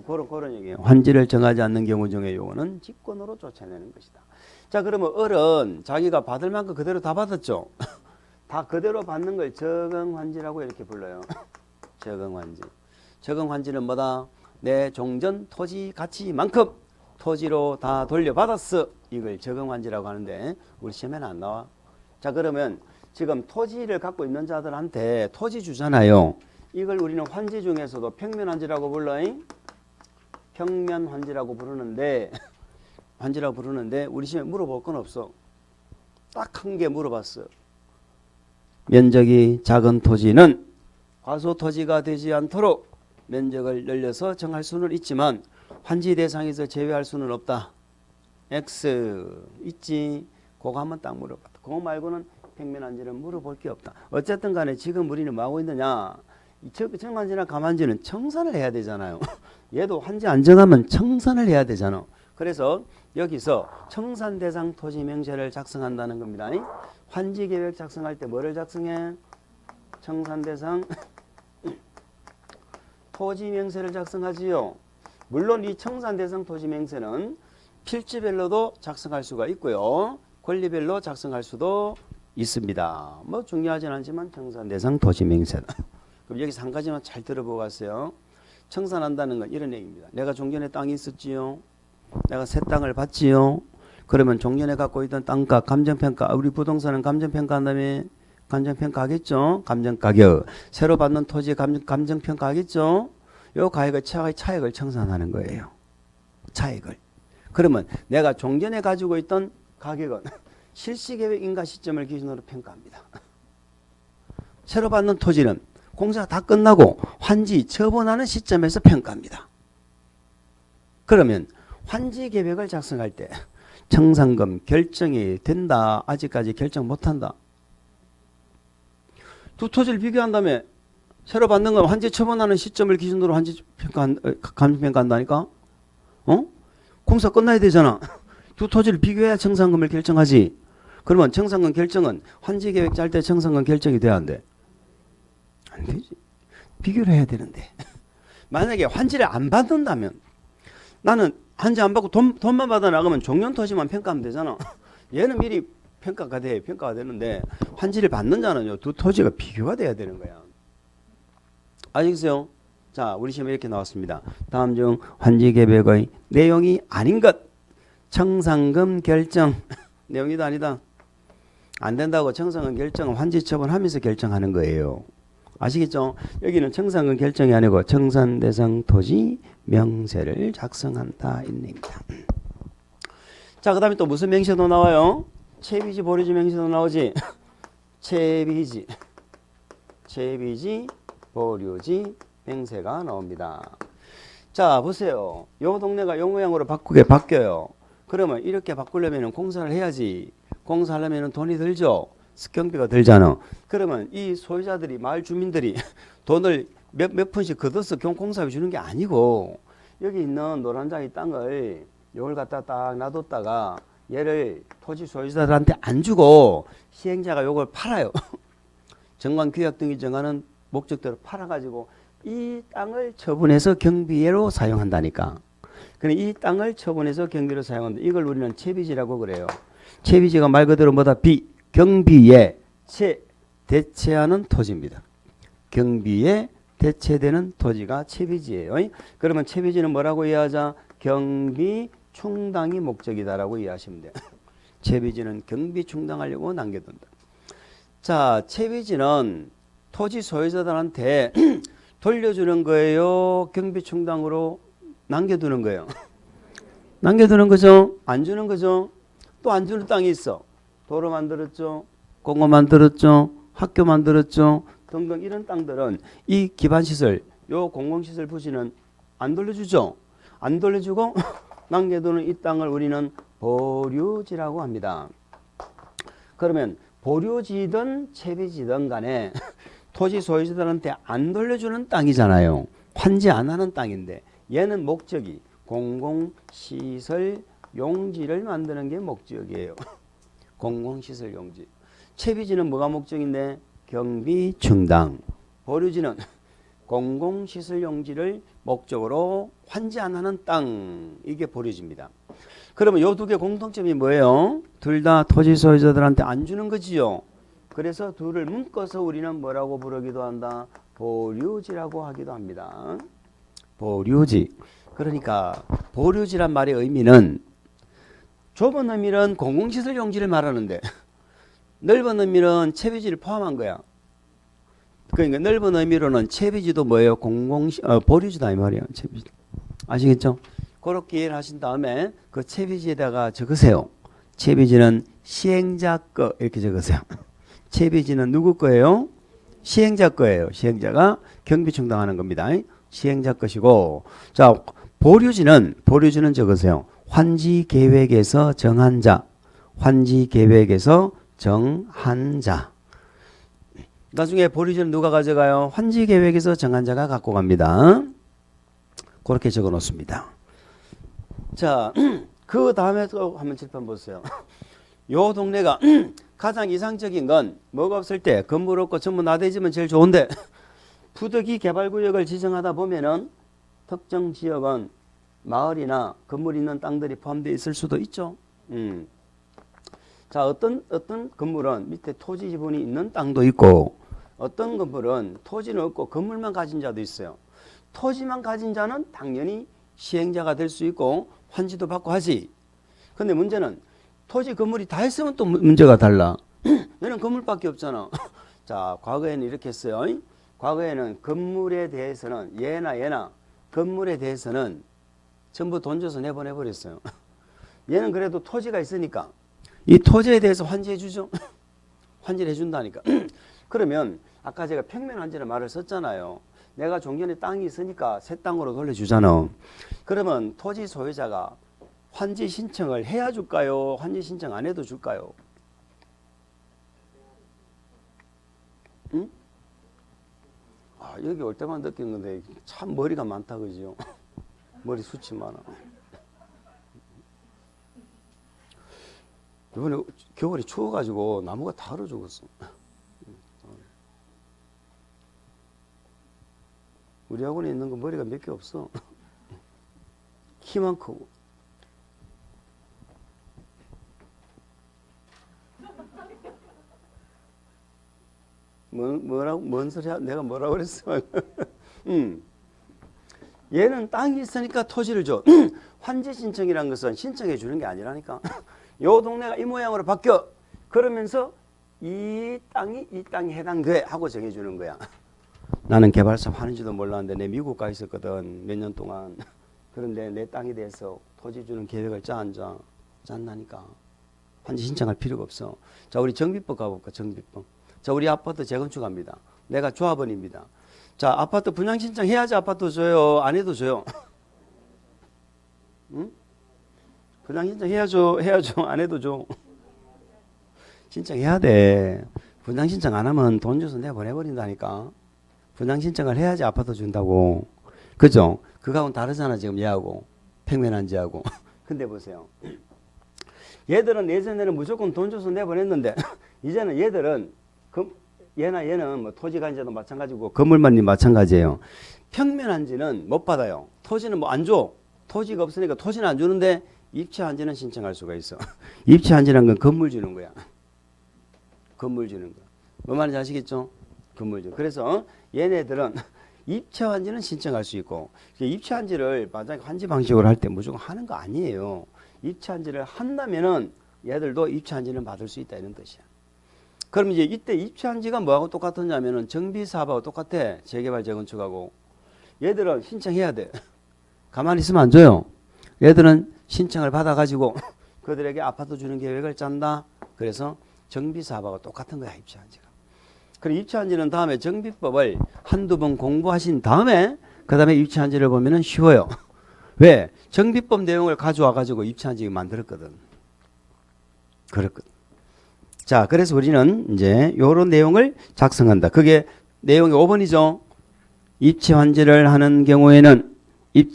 그런 얘기예요. 환지를 정하지 않는 경우 중에 요거는 직권으로 쫓아내는 것이다. 자, 그러면 을은 자기가 받을 만큼 그대로 다 받았죠. 다 그대로 받는 걸 적응환지라고 이렇게 불러요. 적응환지. 적응환지는 뭐다? 내 종전 토지 가치만큼 토지로 다 돌려받았어. 이걸 적응환지라고 하는데 우리 시험에는 안 나와. 자, 그러면 지금 토지를 갖고 있는 자들한테 토지 주잖아요. 이걸 우리는 환지 중에서도 평면환지라고 불러요. 평면환지라고 부르는데 환지라고 부르는데 우리 시험에 물어볼 건 없어. 딱 한 개 물어봤어. 면적이 작은 토지는 과소토지가 되지 않도록 면적을 늘려서 정할 수는 있지만 환지 대상에서 제외할 수는 없다. X 있지. 그거 한번 딱 물어봤다. 그거 말고는 평면환지는 물어볼 게 없다. 어쨌든 간에 지금 우리는 뭐 하고 있느냐. 정환지나 감환지는 청산을 해야 되잖아요. 얘도 환지 안 정하면 청산을 해야 되잖아. 그래서 여기서 청산 대상 토지 명세를 작성한다는 겁니다. 환지 계획 작성할 때 뭐를 작성해? 청산 대상 토지 명세를 작성하지요. 물론 이 청산 대상 토지 명세는 필지별로도 작성할 수가 있고요. 권리별로 작성할 수도 있습니다. 뭐 중요하진 않지만 청산 대상 토지 명세다. 그럼 여기서 한 가지만 잘 들어보고 가세요. 청산한다는 건 이런 얘기입니다. 내가 종전에 땅이 있었지요. 내가 새 땅을 받지요. 그러면 종전에 갖고 있던 땅값 감정평가. 우리 부동산은 감정평가한 다음에 감정평가하겠죠. 감정가격. 새로 받는 토지의 감정평가하겠죠. 요 가액의 차액을 청산하는 거예요. 차액을. 그러면 내가 종전에 가지고 있던 가격은 실시계획 인가 시점을 기준으로 평가합니다. 새로 받는 토지는 공사가 다 끝나고 환지 처분하는 시점에서 평가합니다. 그러면 환지 계획을 작성할 때 청산금 결정이 된다. 아직까지 결정 못한다. 두 토지를 비교한 다음에 새로 받는 건 환지 처분하는 시점을 기준으로 환지 감정평가한다니까. 공사 끝나야 되잖아. 두 토지를 비교해야 청산금을 결정하지. 그러면 청산금 결정은 환지 계획 짤 때 청산금 결정이 돼야 안 돼? 안 되지. 비교를 해야 되는데. 만약에 환지를 안 받는다면 나는 환지 안 받고 돈만 받아 나가면 종전 토지만 평가하면 되잖아. 얘는 미리 평가가 되는데 환지를 받는 자는요, 두 토지가 비교가 돼야 되는 거야. 아시겠어요? 자, 우리 시험에 이렇게 나왔습니다. 다음 중 환지 계획의 내용이 아닌 것. 청산금 결정. 내용이도 아니다. 안 된다고 청산금 결정은 환지 처분하면서 결정하는 거예요. 아시겠죠? 여기는 청산금 결정이 아니고 청산 대상 토지 명세를 작성한다. 입니다. 자, 그 다음에 또 무슨 명세도 나와요? 채비지, 보리지 명세도 나오지. 채비지. 채비지, 보류지, 맹세가 나옵니다. 자, 보세요. 요 동네가 요 모양으로 바뀌어요. 그러면 이렇게 바꾸려면 공사를 해야지. 공사하려면 돈이 들죠. 경비가 들잖아. 그러면 이 소유자들이, 마을 주민들이 돈을 몇 푼씩 걷어서 공사비 주는 게 아니고, 여기 있는 노란장이 땅을 요걸 갖다 딱 놔뒀다가 얘를 토지 소유자들한테 안 주고 시행자가 요걸 팔아요. 정관규약 등이 정하는 목적대로 팔아가지고 이 땅을 처분해서 경비로 사용한다니까. 그래, 이 땅을 처분해서 경비로 사용한다. 이걸 우리는 채비지라고 그래요. 채비지가 말 그대로 뭐다? 경비에 대체하는 토지입니다. 경비에 대체되는 토지가 채비지예요. 그러면 채비지는 뭐라고 이해하자? 경비 충당이 목적이다라고 이해하시면 돼요. 채비지는 경비 충당하려고 남겨둔다. 자, 채비지는 토지 소유자들한테 돌려주는 거예요? 경비 충당으로 남겨두는 거예요? 남겨두는 거죠? 안 주는 거죠? 또 안 주는 땅이 있어. 도로 만들었죠? 공원 만들었죠? 학교 만들었죠? 등등 이런 땅들은 이 기반시설, 요 공공시설 부지는 안 돌려주죠? 안 돌려주고 남겨두는 이 땅을 우리는 보류지라고 합니다. 그러면 보류지든 채비지든 간에 토지 소유자들한테 안 돌려주는 땅이잖아요. 환지 안 하는 땅인데 얘는 목적이 공공시설 용지를 만드는 게 목적이에요. 공공시설 용지. 채비지는 뭐가 목적인데? 경비 충당. 보류지는 공공시설 용지를 목적으로 환지 안 하는 땅. 이게 보류지입니다. 그러면 요 두 개 공통점이 뭐예요? 둘 다 토지 소유자들한테 안 주는 거지요. 그래서 둘을 묶어서 우리는 뭐라고 부르기도 한다? 보류지라고 하기도 합니다. 보류지. 그러니까 보류지란 말의 의미는, 좁은 의미는 공공시설 용지를 말하는데 넓은 의미는 채비지를 포함한 거야. 그러니까 넓은 의미로는 채비지도 뭐예요? 보류지다 이 말이에요. 채비지. 아시겠죠? 그렇게 이해를 하신 다음에 그 채비지에다가 적으세요. 채비지는 시행자 거 이렇게 적으세요. 채비지는 누구 거예요? 시행자 거예요. 시행자가 경비 충당하는 겁니다. 시행자 것이고, 자, 보류지는 적으세요. 환지 계획에서 정한 자. 환지 계획에서 정한 자. 나중에 보류지는 누가 가져가요? 환지 계획에서 정한 자가 갖고 갑니다. 그렇게 적어 놓습니다. 자, 그 다음에 또 한번 칠판 보세요. 요 동네가 가장 이상적인 건 뭐가 없을 때 건물 없고 전부 나대지면 제일 좋은데 부득이 개발구역을 지정하다 보면은 특정 지역은 마을이나 건물 있는 땅들이 포함되어 있을 수도 있죠. 자, 어떤 건물은 밑에 토지 지분이 있는 땅도 있고, 어떤 건물은 토지는 없고 건물만 가진 자도 있어요. 토지만 가진 자는 당연히 시행자가 될 수 있고 환지도 받고 하지. 근데 문제는 토지 건물이 다 있으면 또 문제가 달라. 얘는 건물밖에 없잖아. 자, 과거에는 이렇게 했어요. 과거에는 건물에 대해서는 얘나 건물에 대해서는 전부 돈 줘서 내보내버렸어요. 얘는 그래도 토지가 있으니까 이 토지에 대해서 환지해 주죠. 환지를 해준다니까. 그러면 아까 제가 평면 환지를 말을 썼잖아요. 내가 종전에 땅이 있으니까 새 땅으로 돌려주잖아. 그러면 토지 소유자가 환지 신청을 해야 줄까요? 환지 신청 안 해도 줄까요? 응? 아, 여기 올 때만 느끼는 건데 참 머리가 많다 그죠? 머리 숱이 많아. 이번에 겨울이 추워가지고 나무가 다 얼어 죽었어. 우리 학원에 있는 거 머리가 몇 개 없어. 키만 크고. 뭔 소리야? 내가 뭐라고 그랬어? 얘는 땅이 있으니까 토지를 줘. 환지 신청이라는 것은 신청해 주는 게 아니라니까. 요 동네가 이 모양으로 바뀌어. 그러면서 이 땅이 해당돼 하고 정해주는 거야. 나는 개발사 하는지도 몰랐는데 내 미국 가 있었거든. 몇 년 동안. 그런데 내 땅에 대해서 토지 주는 계획을 짠다니까. 환지 신청할 필요가 없어. 자, 우리 정비법 가볼까? 정비법. 자, 우리 아파트 재건축합니다. 내가 조합원입니다. 자, 아파트 분양 신청해야지 아파트 줘요? 안 해도 줘요? 응? 분양 신청해야죠? 해야죠? 안 해도 줘? 신청해야 돼. 분양 신청 안 하면 돈 줘서 내가 보내버린다니까. 분양 신청을 해야지 아파트 준다고. 그죠? 그거하고는 다르잖아, 지금 얘하고. 평면한지하고. 근데 보세요. 얘들은 예전에는 무조건 돈 줘서 내보냈는데, 이제는 얘들은, 얘는 뭐 토지간지도 마찬가지고, 건물만이 마찬가지예요. 평면한지는 못 받아요. 토지는 뭐 안 줘. 토지가 없으니까 토지는 안 주는데, 입체한지는 신청할 수가 있어. 입체한지란 건 건물 주는 거야. 건물 주는 거. 뭐 말인지 아시겠죠? 건물 주. 그래서 얘네들은 입체한지는 신청할 수 있고, 입체한지를 만약에 환지 방식으로 할 때 무조건 하는 거 아니에요. 입체한지를 한다면은 얘들도 입체한지는 받을 수 있다 이런 뜻이야. 그럼 이제 이때 입체한지가 뭐하고 똑같았냐면은 정비사업하고 똑같아. 재개발 재건축하고. 얘들은 신청해야 돼. 가만히 있으면 안 줘요. 얘들은 신청을 받아가지고 그들에게 아파트 주는 계획을 짠다. 그래서 정비사업하고 똑같은 거야, 입체한지가. 그리고 입체한지는 다음에 정비법을 한두 번 공부하신 다음에 그 다음에 입체한지를 보면은 쉬워요. 왜? 정비법 내용을 가져와가지고 입체한지 만들었거든. 그렇거든. 자, 그래서 우리는 이제 요런 내용을 작성한다. 그게 내용이 5번이죠. 입체환지를 하는 경우에는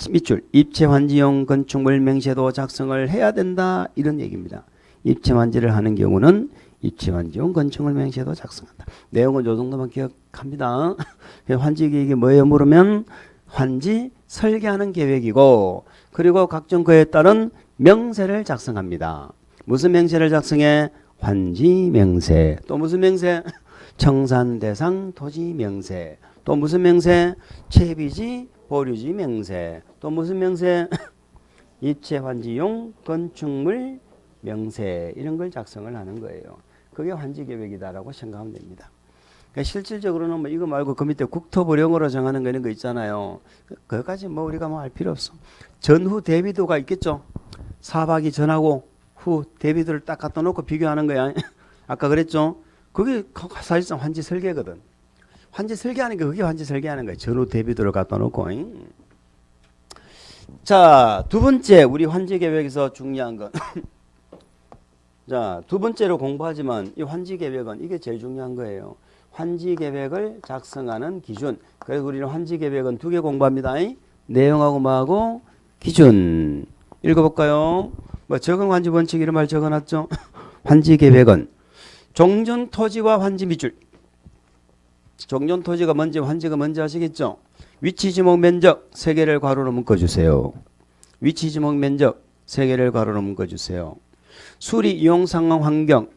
밑줄 입체환지용 건축물 명세도 작성을 해야 된다. 이런 얘기입니다. 입체환지를 하는 경우는 입체환지용 건축물 명세도 작성한다. 내용은 요 정도만 기억합니다. 환지 계획이 뭐예요? 물으면 환지 설계하는 계획이고, 그리고 각종 그에 따른 명세를 작성합니다. 무슨 명세를 작성해? 환지 명세. 또 무슨 명세? 청산 대상 토지 명세. 또 무슨 명세? 채비지 보류지 명세. 또 무슨 명세? 입체 환지용 건축물 명세. 이런 걸 작성을 하는 거예요. 그게 환지 계획이다라고 생각하면 됩니다. 그러니까 실질적으로는 뭐 이거 말고 그 밑에 국토부령으로 정하는 거 이런 거 있잖아요. 그것까지 뭐 우리가 뭐 알 필요 없어. 전후 대비도가 있겠죠. 사박이 전하고 후 대비도를 딱 갖다 놓고 비교하는 거야. 아까 그랬죠. 그게 사실상 환지 설계거든. 환지 설계하는 게 그게 환지 설계하는 거야. 전후 대비도를 갖다 놓고. 자, 두 번째 우리 환지 계획에서 중요한 건 자, 두 번째로 공부하지만 이 환지 계획은 이게 제일 중요한 거예요. 환지 계획을 작성하는 기준. 그래서 우리는 환지 계획은 두 개 공부합니다. 내용하고 뭐하고 기준. 읽어볼까요? 뭐 적응 환지 원칙 이런 말 적어놨죠. 환지 계획은 종전 토지와 환지 밑줄. 종전 토지가 뭔지 환지가 뭔지 아시겠죠? 위치 지목 면적 3개를 괄호로 묶어주세요. 위치 지목 면적 3개를 괄호로 묶어주세요. 수리 이용 상황 환경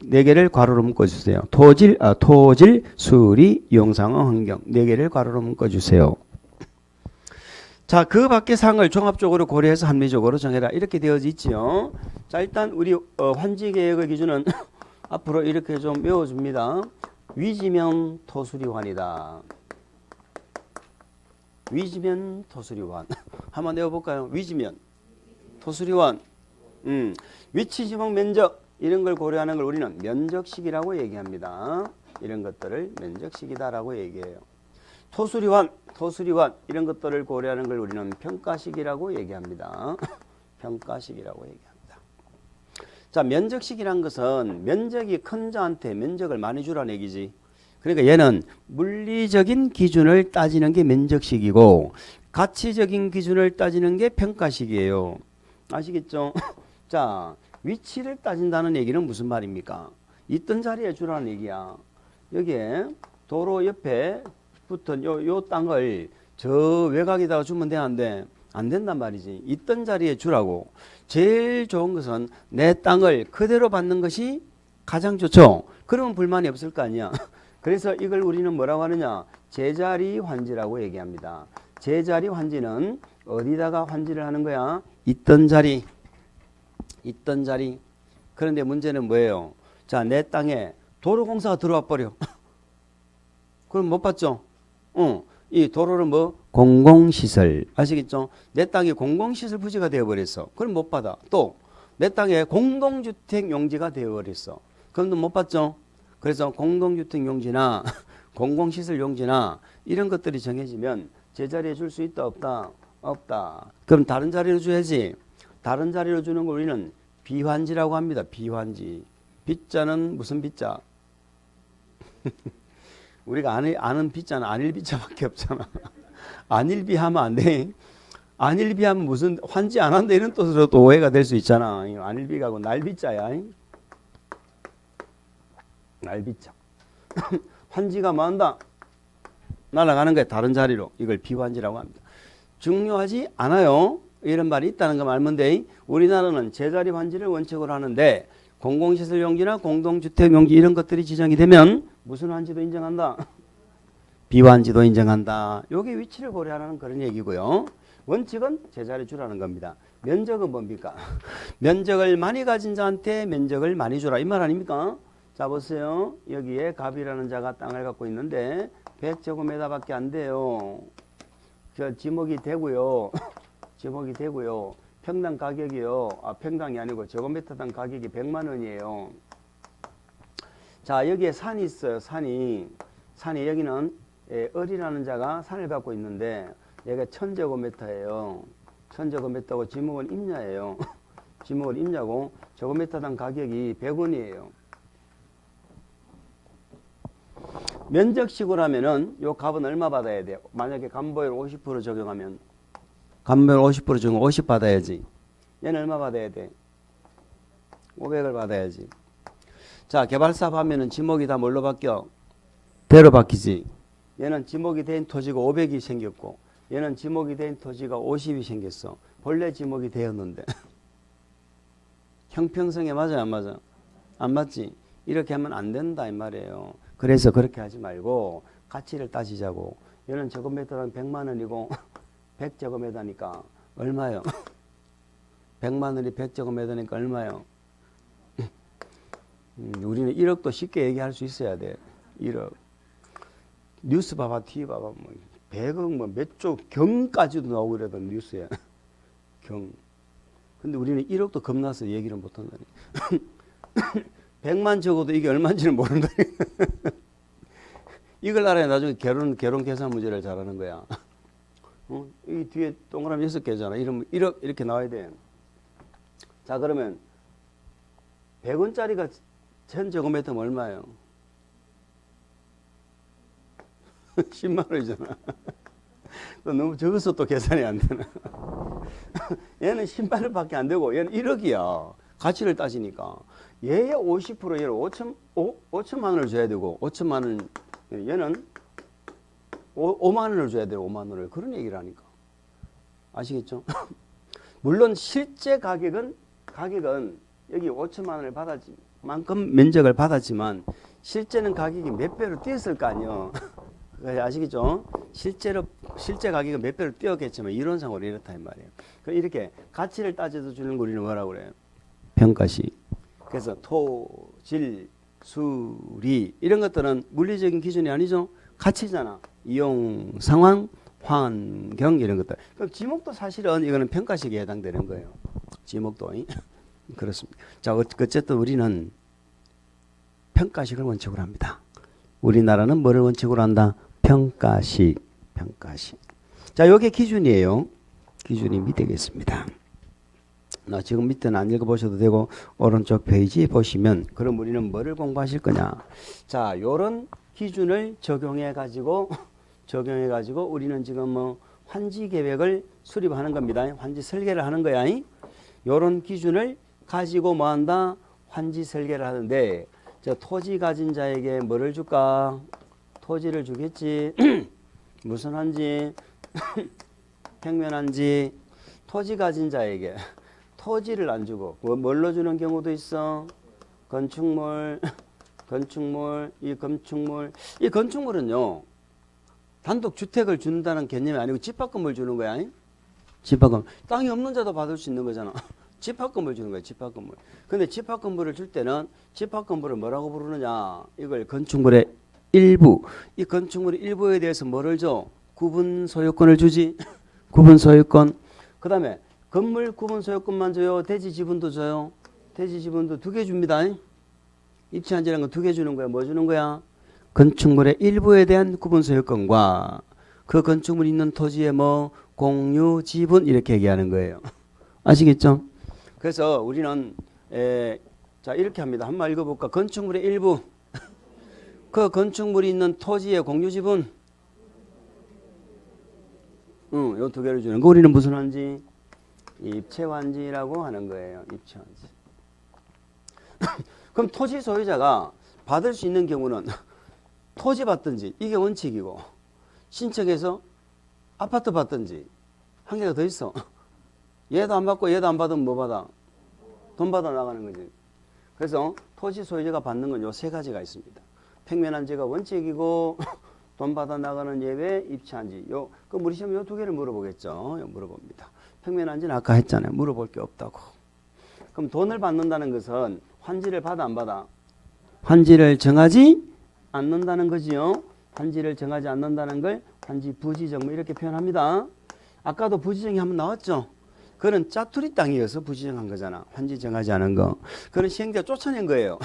4개를 괄호로 묶어주세요. 토질 수리 이용 상황 환경 4개를 괄호로 묶어주세요. 자, 그 밖의 사항을 종합적으로 고려해서 합리적으로 정해라. 이렇게 되어져 있지요. 자, 일단 우리 환지 계획의 기준은 앞으로 이렇게 좀 외워줍니다. 위지면 토수리환이다. 위지면 토수리환. 한번 외워볼까요? 위지면 토수리환. 위치 지목 면적 이런 걸 고려하는 걸 우리는 면적식이라고 얘기합니다. 이런 것들을 면적식이다라고 얘기해요. 토수리환 이런 것들을 고려하는 걸 우리는 평가식이라고 얘기합니다. 평가식이라고 얘기합니다. 자, 면적식이란 것은 면적이 큰 자한테 면적을 많이 주라는 얘기지. 그러니까 얘는 물리적인 기준을 따지는 게 면적식이고 가치적인 기준을 따지는 게 평가식이에요. 아시겠죠? 자, 위치를 따진다는 얘기는 무슨 말입니까? 있던 자리에 주라는 얘기야. 여기에 도로 옆에 붙은 요 땅을 저 외곽에다가 주면 되는데 안 된단 말이지. 있던 자리에 주라고. 제일 좋은 것은 내 땅을 그대로 받는 것이 가장 좋죠. 그러면 불만이 없을 거 아니야. 그래서 이걸 우리는 뭐라고 하느냐? 제자리 환지라고 얘기합니다. 제자리 환지는 어디다가 환지를 하는 거야? 있던 자리. 그런데 문제는 뭐예요? 자, 내 땅에 도로공사가 들어와 버려. 그럼 못 받죠? 이 도로는 뭐? 공공시설. 아시겠죠? 내 땅이 공공시설 부지가 되어버렸어. 그럼 못 받아. 또 내 땅에 공동주택 용지가 되어버렸어. 그럼 못 받죠? 그래서 공동주택 용지나 공공시설 용지나 이런 것들이 정해지면 제자리에 줄 수 있다 없다? 없다. 그럼 다른 자리로 줘야지. 다른 자리로 주는 걸 우리는 비환지라고 합니다. 비환지. 빗자는 무슨 빗자? 우리가 아는 빗자는 안일빗자밖에 없잖아. 안일비하면 안 돼. 안일비하면 무슨 환지 안 한다 이런 뜻으로 또 오해가 될 수 있잖아. 안일비가고 날빗자야. 날빗자. 환지가 뭐한다? 날아가는 거야. 다른 자리로. 이걸 비환지라고 합니다. 중요하지 않아요. 이런 말이 있다는 거 알면 돼. 우리나라는 제자리 환지를 원칙으로 하는데 공공시설 용지나 공동주택 용지 이런 것들이 지정이 되면 무슨 환지도 인정한다? 비환지도 인정한다. 요게 위치를 고려하는 그런 얘기고요. 원칙은 제자리 주라는 겁니다. 면적은 뭡니까? 면적을 많이 가진 자한테 면적을 많이 주라. 이 말 아닙니까? 자 보세요. 여기에 갑이라는 자가 땅을 갖고 있는데 100제곱미터밖에 안 돼요. 저 지목이 되고요. 지목이 되고요. 평당 가격이요. 평당이 아니고 제곱미터당 가격이 100만 원이에요. 자 여기에 산이 있어요. 산이 여기는 을이라는 자가 산을 갖고 있는데 얘가 1000제곱미터예요. 1000제곱미터고 지목은 임야예요. 지목은 임야고 제곱미터당 가격이 100원이에요. 면적식으로 하면은 요 값은 얼마 받아야 돼요? 만약에 감보율 50% 적용하면 감보율 50% 적용 50 받아야지. 얘는 얼마 받아야 돼? 500을 받아야지. 자 개발사업 하면은 지목이 다 뭘로 바뀌어? 대로 바뀌지. 얘는 지목이 된 토지가 500이 생겼고 얘는 지목이 된 토지가 50이 생겼어. 본래 지목이 되었는데 형평성에 맞아요 안 맞아? 안 맞지? 이렇게 하면 안 된다 이 말이에요. 그래서 그렇게 하지 말고 가치를 따지자고. 얘는 제곱미터당 100만 원이고 100제곱미터니까 얼마요? 100만 원이 100제곱미터니까 얼마요? 우리는 1억도 쉽게 얘기할 수 있어야 돼. 1억. 뉴스 봐봐, TV 봐봐. 뭐 100억 뭐 몇 조 경까지도 나오고 그래도 뉴스에. 경. 근데 우리는 1억도 겁나서 얘기를 못 한다니. 100만 적어도 이게 얼마인지는 모른다니. 이걸 알아야 나중에 결혼 계산 문제를 잘하는 거야. 이 뒤에 동그라미 6개잖아. 이러면 1억 이렇게 나와야 돼. 자 그러면 100원짜리가 1000제곱미터면 얼마예요? 10만 원이잖아. 또 너무 적어서 또 계산이 안 되나. 얘는 10만 원밖에 안 되고 얘는 1억이야. 가치를 따지니까. 얘의 50% 얘를 5천만 원을 줘야 되고 5천만 원 얘는 5만 원을 줘야 돼요. 5만 원을. 그런 얘기를 하니까. 아시겠죠? 물론 실제 가격은 여기 5천만 원을 받았지 만큼 면적을 받았지만 실제는 가격이 몇 배로 뛰었을 거 아니에요. 아시겠죠? 실제 가격은 몇 배로 뛰었겠지만 이론상으로 이렇다 이 말이에요. 이렇게 가치를 따져서 주는 거 우리는 뭐라고 그래요? 평가시. 그래서 토, 질, 수, 리 이런 것들은 물리적인 기준이 아니죠. 가치잖아. 이용, 상황, 환경 이런 것들. 그럼 지목도 사실은 이거는 평가식에 해당되는 거예요. 지목도. 그렇습니다. 자, 어쨌든 우리는 평가식을 원칙으로 합니다. 우리나라는 뭐를 원칙으로 한다? 평가식. 자, 요게 기준이에요. 기준이 되겠습니다. 지금 밑에는 안 읽어보셔도 되고 오른쪽 페이지 보시면 그럼 우리는 뭐를 공부하실 거냐. 자, 요런 기준을 적용해 가지고 우리는 지금 뭐 환지 계획을 수립하는 겁니다. 환지 설계를 하는 거야. 요런 기준을 가지고 뭐 한다? 환지 설계를 하는데 저 토지 가진 자에게 뭐를 줄까? 토지를 주겠지. 무슨 환지? 평면환지. 토지 가진 자에게 토지를 안 주고 뭘로 주는 경우도 있어. 건축물, 이 건축물은요 단독 주택을 준다는 개념이 아니고 집합금을 주는 거야. 집합금. 땅이 없는 자도 받을 수 있는 거잖아. 집합금을 주는 거야. 집합금을. 근데 집합금을 줄 때는 집합금을 뭐라고 부르느냐? 이걸 건축물의 일부. 이 건축물의 일부에 대해서 뭐를 줘? 구분 소유권을 주지. 구분 소유권. 그 다음에 건물 구분 소유권만 줘요? 대지 지분도 줘요? 대지 지분도 2개 줍니다. 입체한지라는 건 두 개 주는 거야. 뭐 주는 거야? 건축물의 일부에 대한 구분 소유권과 그 건축물이 있는 토지의 뭐 공유 지분 이렇게 얘기하는 거예요. 아시겠죠? 그래서 우리는 자 이렇게 합니다. 한번 읽어볼까? 건축물의 일부 그 건축물이 있는 토지의 공유 지분 요 두 개를 주는 거. 우리는 무슨 환지? 입체환지라고 하는 거예요. 입체환지. 그럼 토지 소유자가 받을 수 있는 경우는 토지 받든지 이게 원칙이고 신청해서 아파트 받든지 한 개가 더 있어. 얘도 안 받고 얘도 안 받으면 뭐 받아? 돈 받아 나가는 거지. 그래서 토지 소유자가 받는 건 요 세 가지가 있습니다. 평면한지가 원칙이고 돈 받아 나가는 예외 입체한지. 그럼 우리 시험 요 두 개를 물어보겠죠. 물어봅니다. 평면한지는 아까 했잖아요. 물어볼 게 없다고. 그럼 돈을 받는다는 것은 환지를 받아 안 받아? 환지를 정하지 않는다는 거지요. 환지를 정하지 않는다는 걸 환지 부지정 뭐 이렇게 표현합니다. 아까도 부지정이 한번 나왔죠. 그는 짜투리 땅이어서 부지정한 거잖아. 환지 정하지 않은 거. 그는 시행자가 쫓아낸 거예요.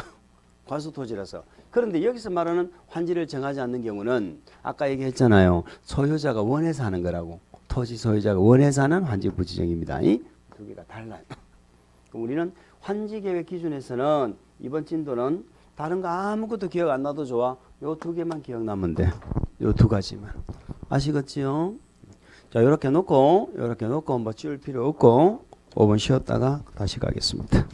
과수토지라서. 그런데 여기서 말하는 환지를 정하지 않는 경우는 아까 얘기했잖아요. 소유자가 원해서 하는 거라고. 토지 소유자가 원해서 하는 환지 부지정입니다. 이 두 개가 달라요. 우리는 환지 계획 기준에서는 이번 진도는 다른 거 아무것도 기억 안 나도 좋아. 요 두 개만 기억나면 돼. 요 두 가지만. 아시겠지요? 자, 요렇게 놓고 뭐 지울 필요 없고 5분 쉬었다가 다시 가겠습니다.